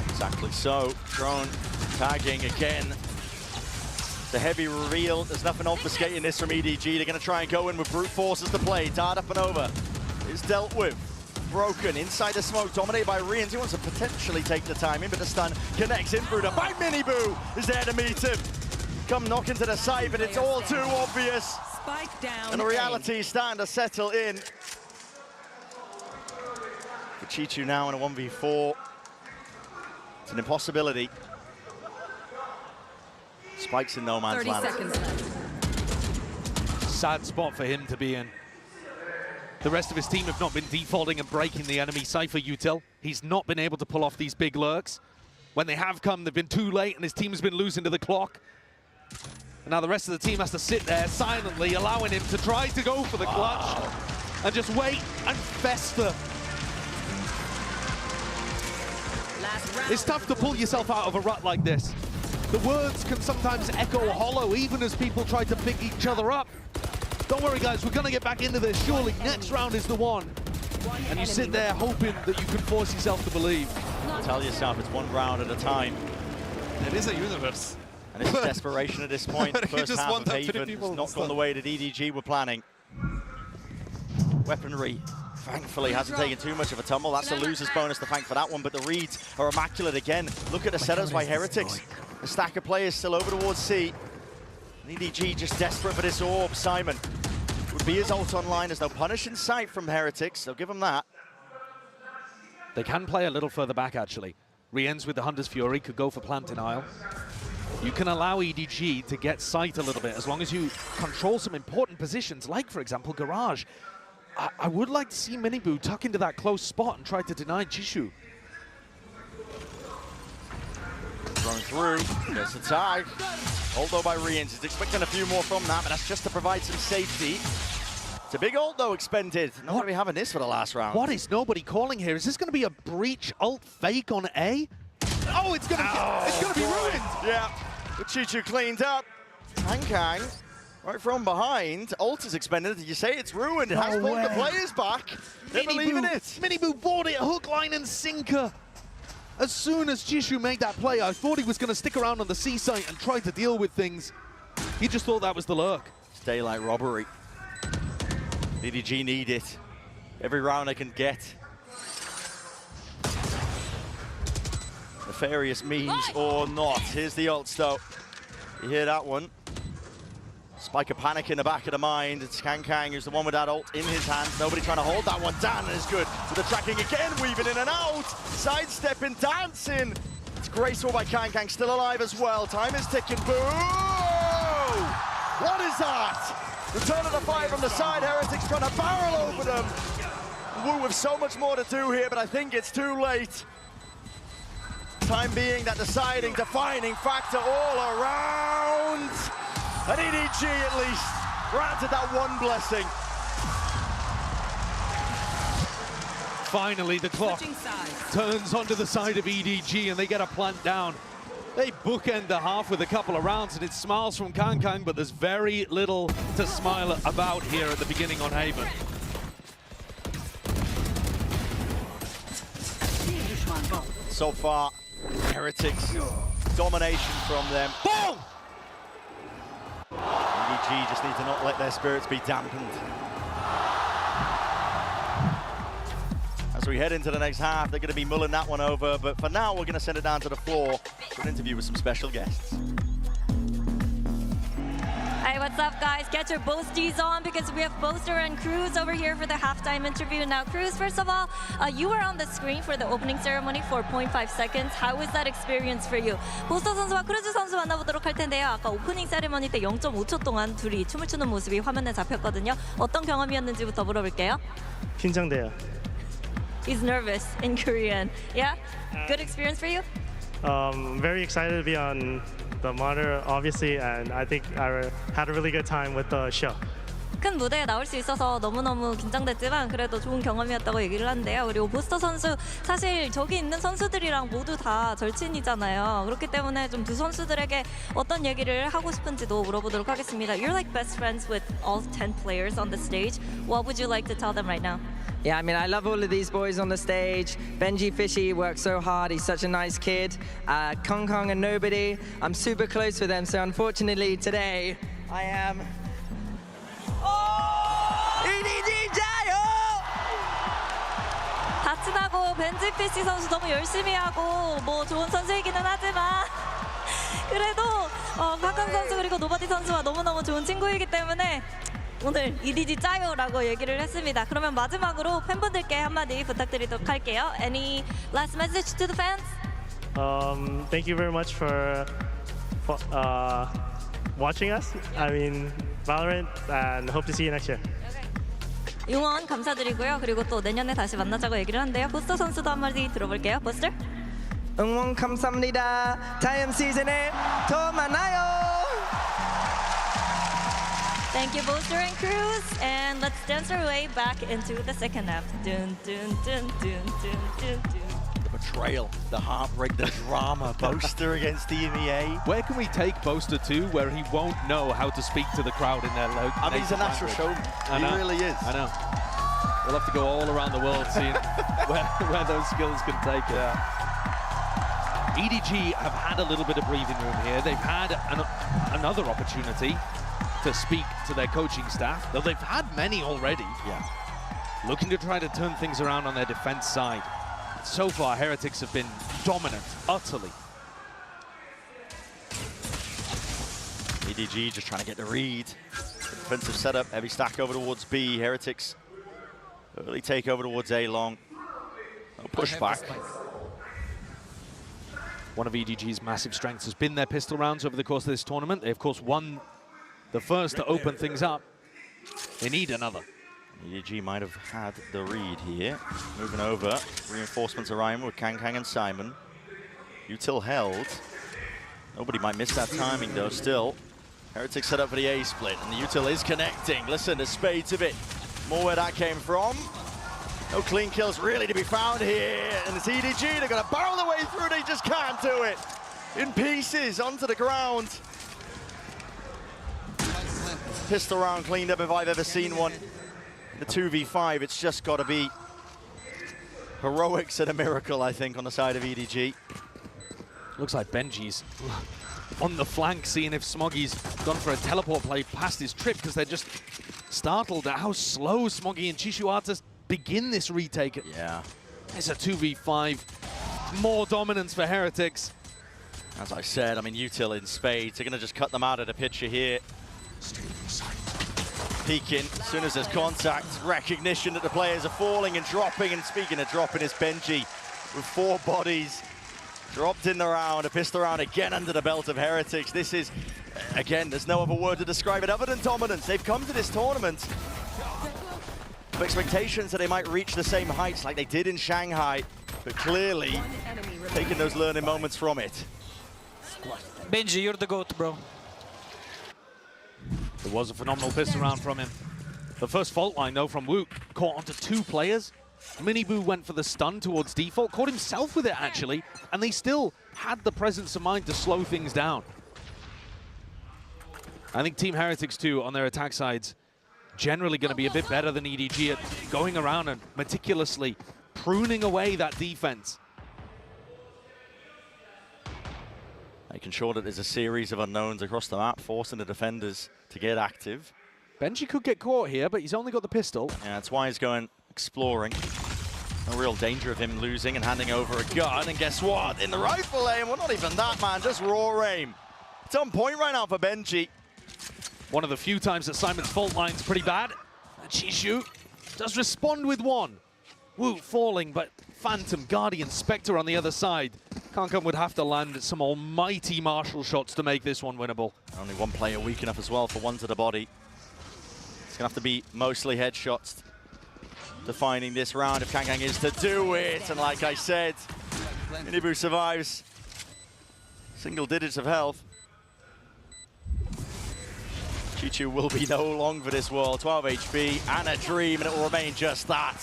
Exactly so. Drone tagging again. The heavy reveal. There's nothing obfuscating this from EDG. They're going to try and go in with brute force as the play. Dart up and over is dealt with. Broken inside the smoke, dominated by Rians. He wants to potentially take the timing, but the stun connects in. Bruder by Miniboo is there to meet him. Come knock into the side, but it's all too obvious. Spike down. And the reality is starting to settle in. For Chichu now in a 1v4. It's an impossibility. Spikes in no man's 30 land. seconds left. Sad spot for him to be in. The rest of his team have not been defaulting and breaking the enemy Cypher Util. He's not been able to pull off these big lurks. When they have come, they've been too late, and his team's been losing to the clock. And now the rest of the team has to sit there silently, allowing him to try to go for the clutch and just wait and fester. It's tough to pull yourself out of a rut like this. The words can sometimes echo hollow, even as people try to pick each other up. Don't worry, guys, we're going to get back into this. Surely next round is the one. And you sit there hoping that you can force yourself to believe. Tell yourself it's 1 round at a time. It is a universe. And it's desperation at this point. The first just half want of that Haven people has not gone the way that EDG were planning. Weaponry thankfully hasn't taken too much of a tumble. That's a loser's bonus to thank for that one, but the reads are immaculate again. Look at the setups by Heretics. A stack of players still over towards C. And EDG just desperate for this orb. Simon would be his ult online. There's no punish in sight from Heretics. They'll give him that. They can play a little further back, actually. Rien's with the Hunter's Fury could go for plant denial. You can allow EDG to get sight a little bit as long as you control some important positions, like, for example, Garage. I would like to see Minibu tuck into that close spot and try to deny Jishu. Going through, gets the tag. Although by Riens, he's expecting a few more from that, but that's just to provide some safety. It's a big ult, though, expended. Not going to be having this for the last round. What is nobody calling here? Is this going to be a breach ult fake on A? Oh, it's going to be ruined. Yeah, but Chichu cleaned up. Kang right from behind. Ult is expended. Did you say it's ruined? It has pulled the players back. They believe in it. Minibu bought it, hook, line, and sinker. As soon as Jishu made that play, I thought he was going to stick around on the C site and try to deal with things. He just thought that was the lurk. It's daylight robbery. EDG need it. Every round they can get. Nefarious means or not. Here's the ult, though. You hear that one. Spike of panic in the back of the mind. It's Kang who's the one with that ult in his hands. Nobody trying to hold that one down, and is good. With the tracking again, weaving in and out. Sidestepping, dancing. It's graceful by Kang, still alive as well. Time is ticking. Boo! What is that? Return of the fire from the side. Heretics trying to barrel over them. Wu with so much more to do here, but I think it's too late. Time being that deciding, defining factor all around. And EDG at least granted that one blessing. Finally, the clock turns onto the side of EDG and they get a plant down. They bookend the half with a couple of rounds and it smiles from Kang, but there's very little to smile about here at the beginning on Haven. So far, Heretics, domination from them. Boom! EDG just need to not let their spirits be dampened. As we head into the next half, they're going to be mulling that one over, but for now, we're going to send it down to the floor for an interview with some special guests. Hey, what's up, guys? Get your boasties on because we have Boaster and Cruz over here for the halftime interview. Now, Cruz, first of all, you were on the screen for the opening ceremony for 0.5 seconds. How was that experience for you? 보스터 선수와 크루즈 선수 만나보도록 할 텐데요. 아까 오프닝 세리머니 때 0.5초 동안 둘이 춤을 추는 모습이 화면에 잡혔거든요. 어떤 경험이었는지부터 물어볼게요. 긴장돼요. He's nervous in Korean. Yeah? Good experience for you? Very excited to be on the monitor, obviously, and I think I had a really good time with the show. 큰 무대에 나올 수 있어서 너무너무 긴장됐지만 그래도 좋은 경험이었다고 얘기를 하는데요. 그리고 보스터 선수 사실 저기 있는 선수들이랑 모두 다 절친이잖아요. 그렇기 때문에 좀 두 선수들에게 어떤 얘기를 하고 싶은지도 물어보도록 하겠습니다. You're like best friends with all 10 players on the stage. What would you like to tell them right now? Yeah, I mean, I love all of these boys on the stage. Benji Fishy works so hard. He's such a nice kid. Kong Kong and Nobody, I'm super close with them. So unfortunately today, I am... EDG 자요! 다 친하고 벤지 피시 선수 너무 열심히 하고 뭐 좋은 선수이기는 하지만 그래도 박강 선수 그리고 노바디 선수와 너무너무 좋은 친구이기 때문에 오늘 EDG 짜요라고 얘기를 했습니다. 그러면 마지막으로 팬분들께 한마디 부탁드리도록 할게요. Any last message to the fans? Thank you very much for watching us. I mean, VALORANT, and hope to see you next year. 응원 감사드리고요. 그리고 또 내년에 다시 만나자고 얘기를 하는데요. 보스터 선수도 한마디 들어볼게요. 보스터? 응원 감사합니다. 다음 시즌에 더 만나요. Thank you, Boaster and Cruz. And let's dance our way back into the second half. Dun, dun, dun, dun, dun, dun, dun. The betrayal, the heartbreak, the drama. Boaster against EMEA. Where can we take Boaster to where he won't know how to speak to the crowd in their local I mean, he's a natural showman. He really is. I know. We'll have to go all around the world seeing where those skills can take it. Yeah. EDG have had a little bit of breathing room here. They've had another opportunity to speak to their coaching staff, though they've had many already. Yeah. looking to try to turn things around on their defense side. So far, Heretics have been dominant, utterly. EDG just trying to get the read. Defensive setup, heavy stack over towards B. Heretics early take over towards A long. No pushback. One of EDG's massive strengths has been their pistol rounds over the course of this tournament. They, of course, won the first to open things up. They need another. EDG might have had the read here. Moving over. Reinforcements arriving with Kang Kang and Simon. Util held. Nobody might miss that timing, though, still. Heretics set up for the A split, and the Util is connecting. Listen, there's spades of it. More where that came from. No clean kills really to be found here. And it's EDG, they're gonna barrel their way through, they just can't do it. In pieces, onto the ground. Pistol round cleaned up if I've ever seen one. The 2v5, it's just gotta be heroics and a miracle, I think, on the side of EDG. Looks like Benji's on the flank, seeing if Smoggy's gone for a teleport play past his trip, because they're just startled at how slow Smoggy and Chishuata begin this retake. Yeah. It's a 2v5. More dominance for Heretics. As I said, I mean, Util in spades. They're going to just cut them out of the picture here. Peeking. As soon as there's contact, recognition that the players are falling and dropping. And speaking of dropping, it's Benji with 4 bodies. Dropped in the round. A pistol round again under the belt of Heretics. This is, again, there's no other word to describe it other than dominance. They've come to this tournament with expectations that they might reach the same heights like they did in Shanghai, but clearly taking those learning moments from it. Benji, you're the GOAT, bro. It was a phenomenal pistol round from him. The first fault line, though, from Wook caught onto 2 players. Miniboo went for the stun towards default, caught himself with it, actually, and they still had the presence of mind to slow things down. I think Team Heretics, too, on their attack sides, generally going to be a bit better than EDG at going around and meticulously pruning away that defense. Making sure that there's a series of unknowns across the map, forcing the defenders to get active. Benji could get caught here, but he's only got the pistol. Yeah, that's why he's going exploring. No real danger of him losing and handing over a gun. And guess what? In the rifle aim, well, not even that, man, just raw aim. It's on point right now for Benji. One of the few times that Simon's fault line's pretty bad. And Chishu does respond with one. Woo falling, but Phantom, Guardian, Spectre on the other side. Kankan would have to land some almighty martial shots to make this one winnable. Only one player weak enough as well for one to the body. It's gonna have to be mostly headshots defining this round if Kang Kang is to do it. And like I said, Miniboo survives. Single digits of health. Chichu will be no long for this world. 12 HP and a dream, and it will remain just that.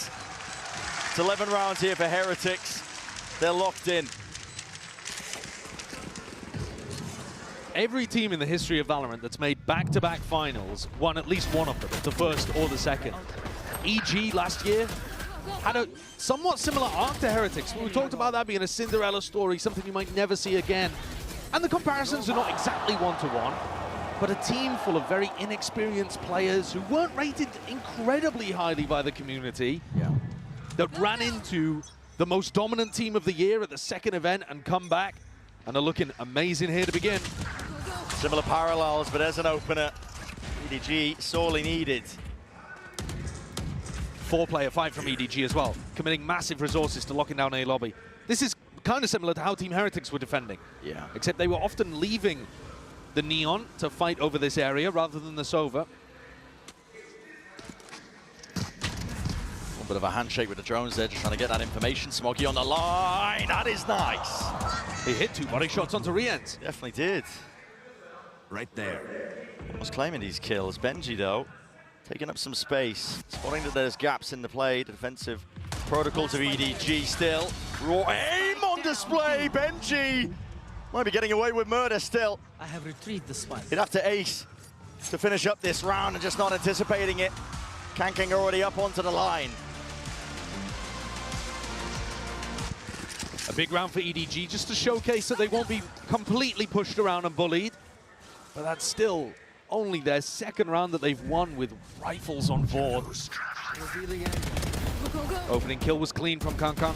It's 11 rounds here for Heretics. They're locked in. Every team in the history of Valorant that's made back-to-back finals won at least one of them, the first or the second. EG last year had a somewhat similar arc to Heretics. We talked about that being a Cinderella story, something you might never see again. And the comparisons are not exactly one-to-one, but a team full of very inexperienced players who weren't rated incredibly highly by the community, that ran into the most dominant team of the year at the second event and come back and are looking amazing here to begin. Similar parallels, but as an opener, EDG sorely needed. 4-player fight from EDG as well, committing massive resources to locking down A lobby. This is kind of similar to how Team Heretics were defending. Yeah. Except they were often leaving the Neon to fight over this area rather than the Sova. A bit of a handshake with the drones there, just trying to get that information. Smoggy on the line, that is nice. He hit 2 body shots onto Rienz. Definitely did. Right there. Was claiming these kills. Benji, though, taking up some space. Spotting that there's gaps in the play. The defensive protocols of EDG still. Raw aim on display. Benji might be getting away with murder still. I have retrieved the spike. He'd have to ace to finish up this round and just not anticipating it. Kang Kang already up onto the line. A big round for EDG just to showcase that they won't be completely pushed around and bullied. But that's still only their second round that they've won with rifles on board. Revealing angle. Opening kill was clean from Kangkang.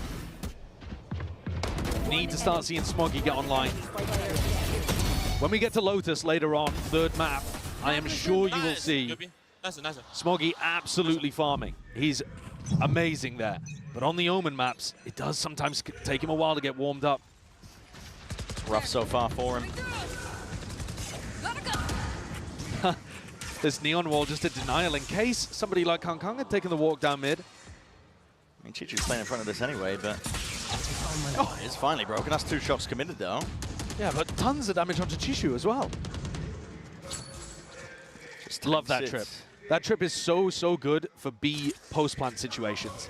Need to start seeing Smoggy get online. When we get to Lotus later on, third map, I am sure you will see Smoggy absolutely farming. He's amazing there. But on the Omen maps, it does sometimes take him a while to get warmed up. Rough so far for him. This Neon Wall just a denial in case somebody like Kangkang had taken the walk down mid. I mean, Chichu's playing in front of this anyway, but... Oh, it's finally broken. That's 2 shots committed, though. Yeah, but tons of damage onto Chishu as well. Love that trip. That trip is so good for B post-plant situations.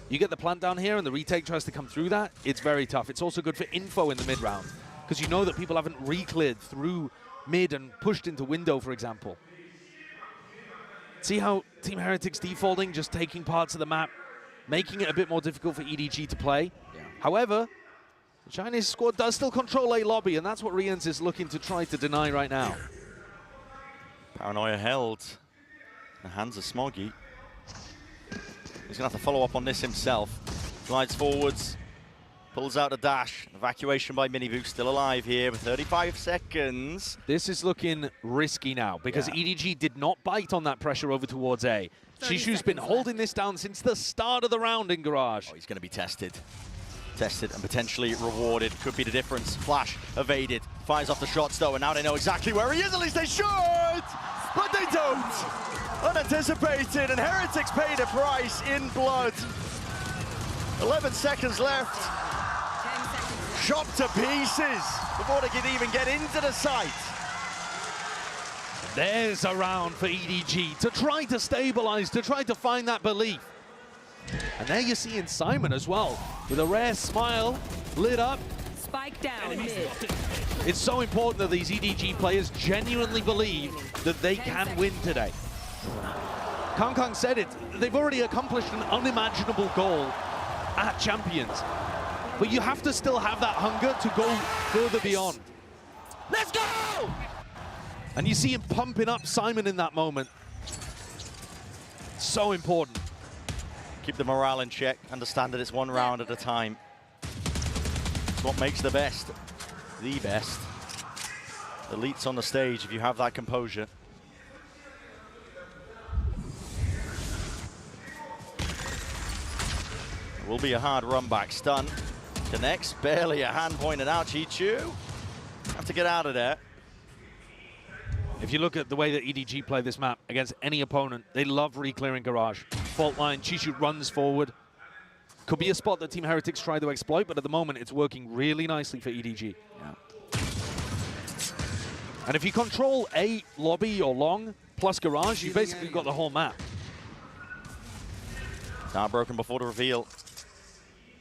You get the plant down here and the retake tries to come through that, it's very tough. It's also good for info in the mid-round, because you know that people haven't re-cleared through mid and pushed into window, for example. See how Team Heretics defaulting, just taking parts of the map, making it a bit more difficult for EDG to play. Yeah. However, the Chinese squad does still control A lobby, and that's what Rians is looking to try to deny right now. Paranoia held in the hands of Smoggy. He's going to have to follow up on this himself. Glides forwards, pulls out a dash. Evacuation by Minivu, still alive here with 35 seconds. This is looking risky now, because EDG did not bite on that pressure over towards A. Chishu's been holding this down since the start of the round in Garage. Oh, he's going to be tested. Tested and potentially rewarded. Could be the difference. Flash evaded. Fires off the shots though, and now they know exactly where he is. At least they should! But they don't! Unanticipated, and Heretics paid a price in blood. 11 seconds left. Chopped to pieces before they could even get into the site. There's a round for EDG to try to stabilize, to try to find that belief. And there you're seeing Simon as well, with a rare smile, lit up. Spike down mid. It's so important that these EDG players genuinely believe that they can win today. Kangkang said it, they've already accomplished an unimaginable goal at Champions. But you have to still have that hunger to go further beyond. Let's go! And you see him pumping up Simon in that moment. So important. Keep the morale in check, understand that it's one round at a time. It's what makes the best. The best. Elites on the stage if you have that composure. It will be a hard run back. Stun. Connects. Barely a hand pointed out. Chichu. Have to get out of there. If you look at the way that EDG play this map against any opponent, they love re-clearing Garage. Fault line, Chishu runs forward. Could be a spot that Team Heretics try to exploit, but at the moment it's working really nicely for EDG. Yeah. And if you control A lobby or long plus Garage, you've basically got the whole map. Now broken before the reveal.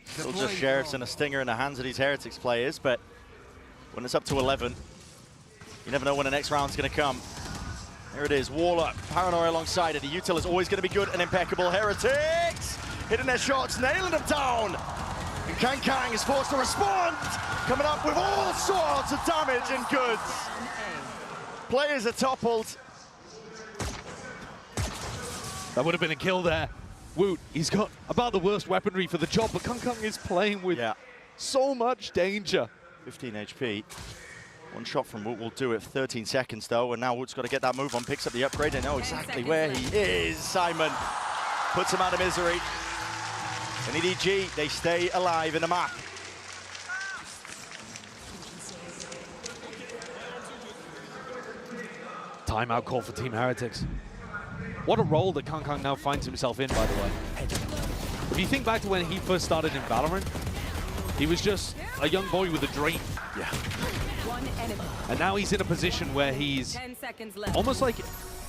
Still just Sheriffs and a Stinger in the hands of these Heretics players, but when it's up to 11, you never know when the next round's going to come. Here it is, Waller, Paranoia alongside it. The util is always going to be good and impeccable. Heretics hitting their shots, nailing them down. And Kangkang is forced to respond, coming up with all sorts of damage and goods. Players are toppled. That would have been a kill there. Woot, he's got about the worst weaponry for the job, but Kangkang is playing with so much danger. 15 HP. One shot from Woot will do it. 13 seconds though, and now Woot's got to get that move on, picks up the upgrade. They know exactly where he is. Simon puts him out of misery. And EDG, they stay alive in the map. Timeout call for Team Heretics. What a role that Kangkang now finds himself in, by the way. If you think back to when he first started in Valorant, he was just a young boy with a dream. Yeah. And now he's in a position where he's almost like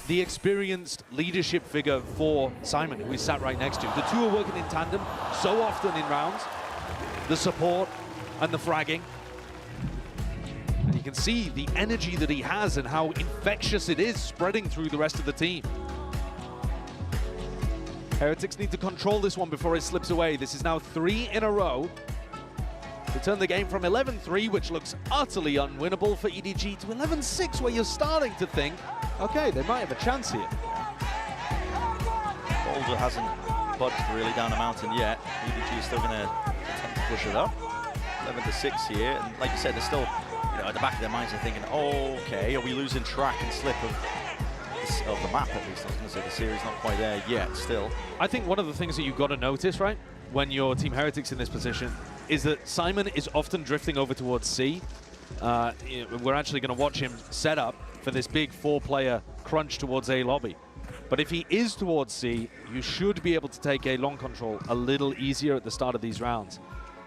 the experienced leadership figure for Simon, who he's sat right next to. The two are working in tandem so often in rounds. The support and the fragging. And you can see the energy that he has and how infectious it is spreading through the rest of the team. Heretics need to control this one before it slips away. This is now 3 in a row to turn the game from 11-3, which looks utterly unwinnable for EDG, to 11-6, where you're starting to think, okay, they might have a chance here. Boulder hasn't budged really down the mountain yet. EDG is still going to attempt to push it up. 11-6 here, and like you said, they're still, you know, at the back of their minds, they're thinking, oh, okay, are we losing track and slip of the map at least? I was going to say the series not quite there yet. Still, I think one of the things that you've got to notice, right, when you're Team Heretics in this position, is that Simon is often drifting over towards C. We're actually going to watch him set up for this big 4-player crunch towards A lobby. But if he is towards C, you should be able to take A long control a little easier at the start of these rounds.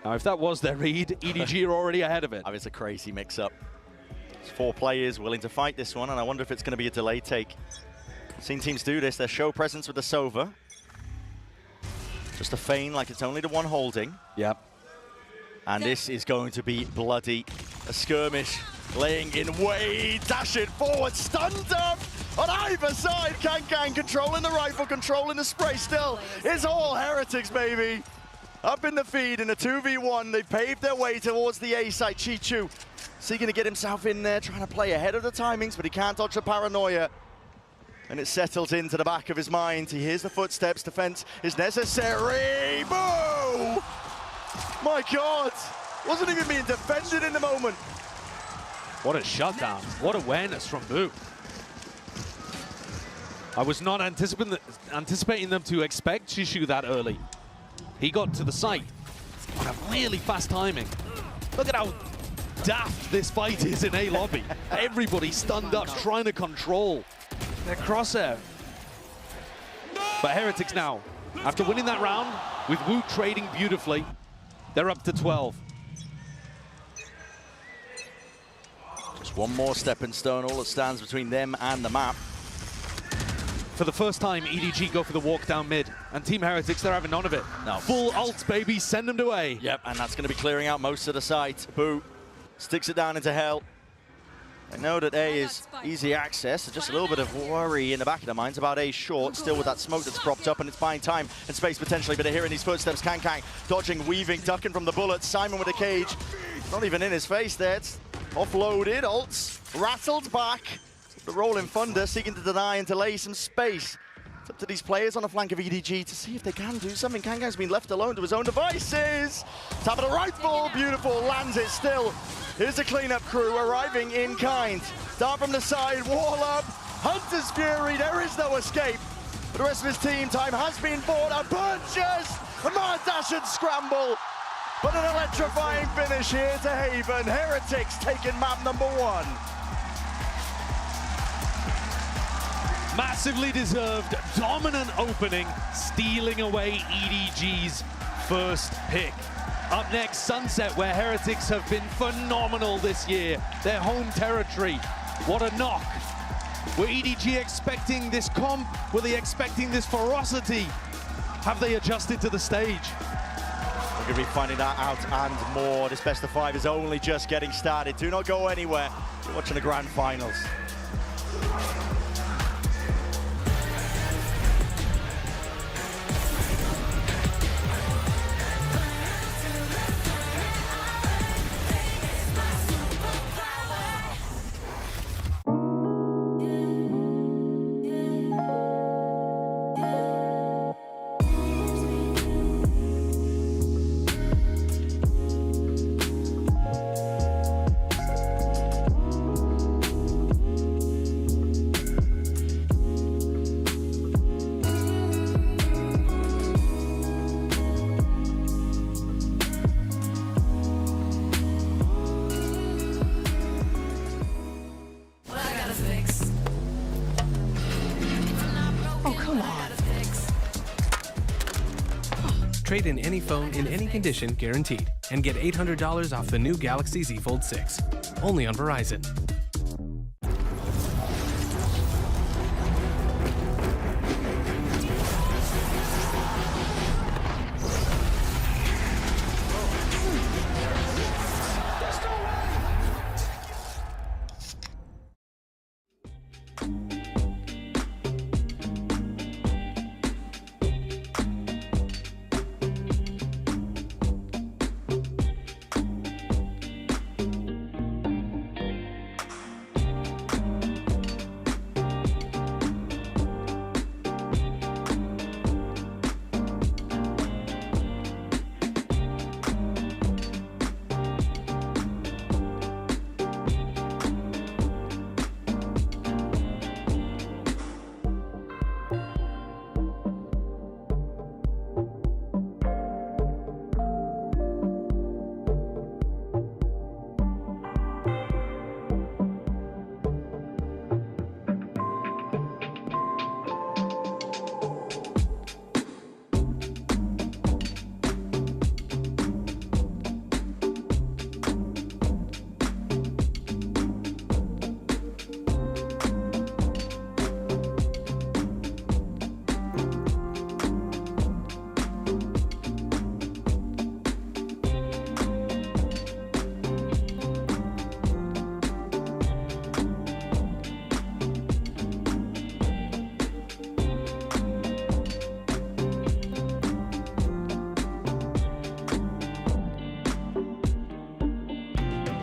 Now, if that was their read, EDG are already ahead of it. It's a crazy mix-up. It's 4 players willing to fight this one, and I wonder if it's going to be a delay take. Seen teams do this. Their show presence with the Sova. Just a feign like it's only the one holding. Yep. And this is going to be bloody. A skirmish laying in wait, dashing forward, stunned up on either side. Kang controlling the rifle, controlling the spray still. It's all Heretics, baby. Up in the feed in a 2v1, they paved their way towards the A site. Chichu seeking to get himself in there, trying to play ahead of the timings, but he can't dodge the paranoia. And it settles into the back of his mind. He hears the footsteps, defense is necessary. Boo! My God, wasn't even being defended in the moment. What a shutdown, what awareness from Boo. I was not anticipating them to expect Shishu that early. He got to the site on a really fast timing. Look at how daft this fight is in A lobby. Everybody stunned up, trying to control their crosshair. But Heretics now, after winning that round, with Wu trading beautifully, they're up to 12. Just one more stepping stone, all that stands between them and the map. For the first time, EDG go for the walk down mid. And Team Heretics, they're having none of it. No. Full ults, baby, send them to A. Yep, and that's going to be clearing out most of the site. Boo sticks it down into hell. I know that A is easy access, so just a little bit of worry in the back of their minds about A short, still with that smoke that's propped up, and it's buying time and space potentially, but they're hearing these footsteps. Kang dodging, weaving, ducking from the bullets. Simon with a cage, not even in his face there. It's offloaded, ults, rattled back. The rolling thunder seeking to deny and delay some space. It's up to these players on the flank of EDG to see if they can do something. Kang's been left alone to his own devices. Tap of the rifle, beautiful, lands it still. Here's the cleanup crew arriving in kind. Down from the side, wall up, Hunter's Fury, there is no escape. For the rest of his team, time has been bought. A punches, a mad dash and scramble. But an electrifying finish here to Haven. Heretics taking map number 1. Massively deserved, dominant opening, stealing away EDG's first pick. Up next, Sunset, where Heretics have been phenomenal this year. Their home territory. What a knock. Were EDG expecting this comp? Were they expecting this ferocity? Have they adjusted to the stage? We're going to be finding that out and more. This best of 5 is only just getting started. Do not go anywhere. You're watching the grand finals. Trade in any phone in any condition guaranteed and get $800 off the new Galaxy Z Fold 6. Only on Verizon.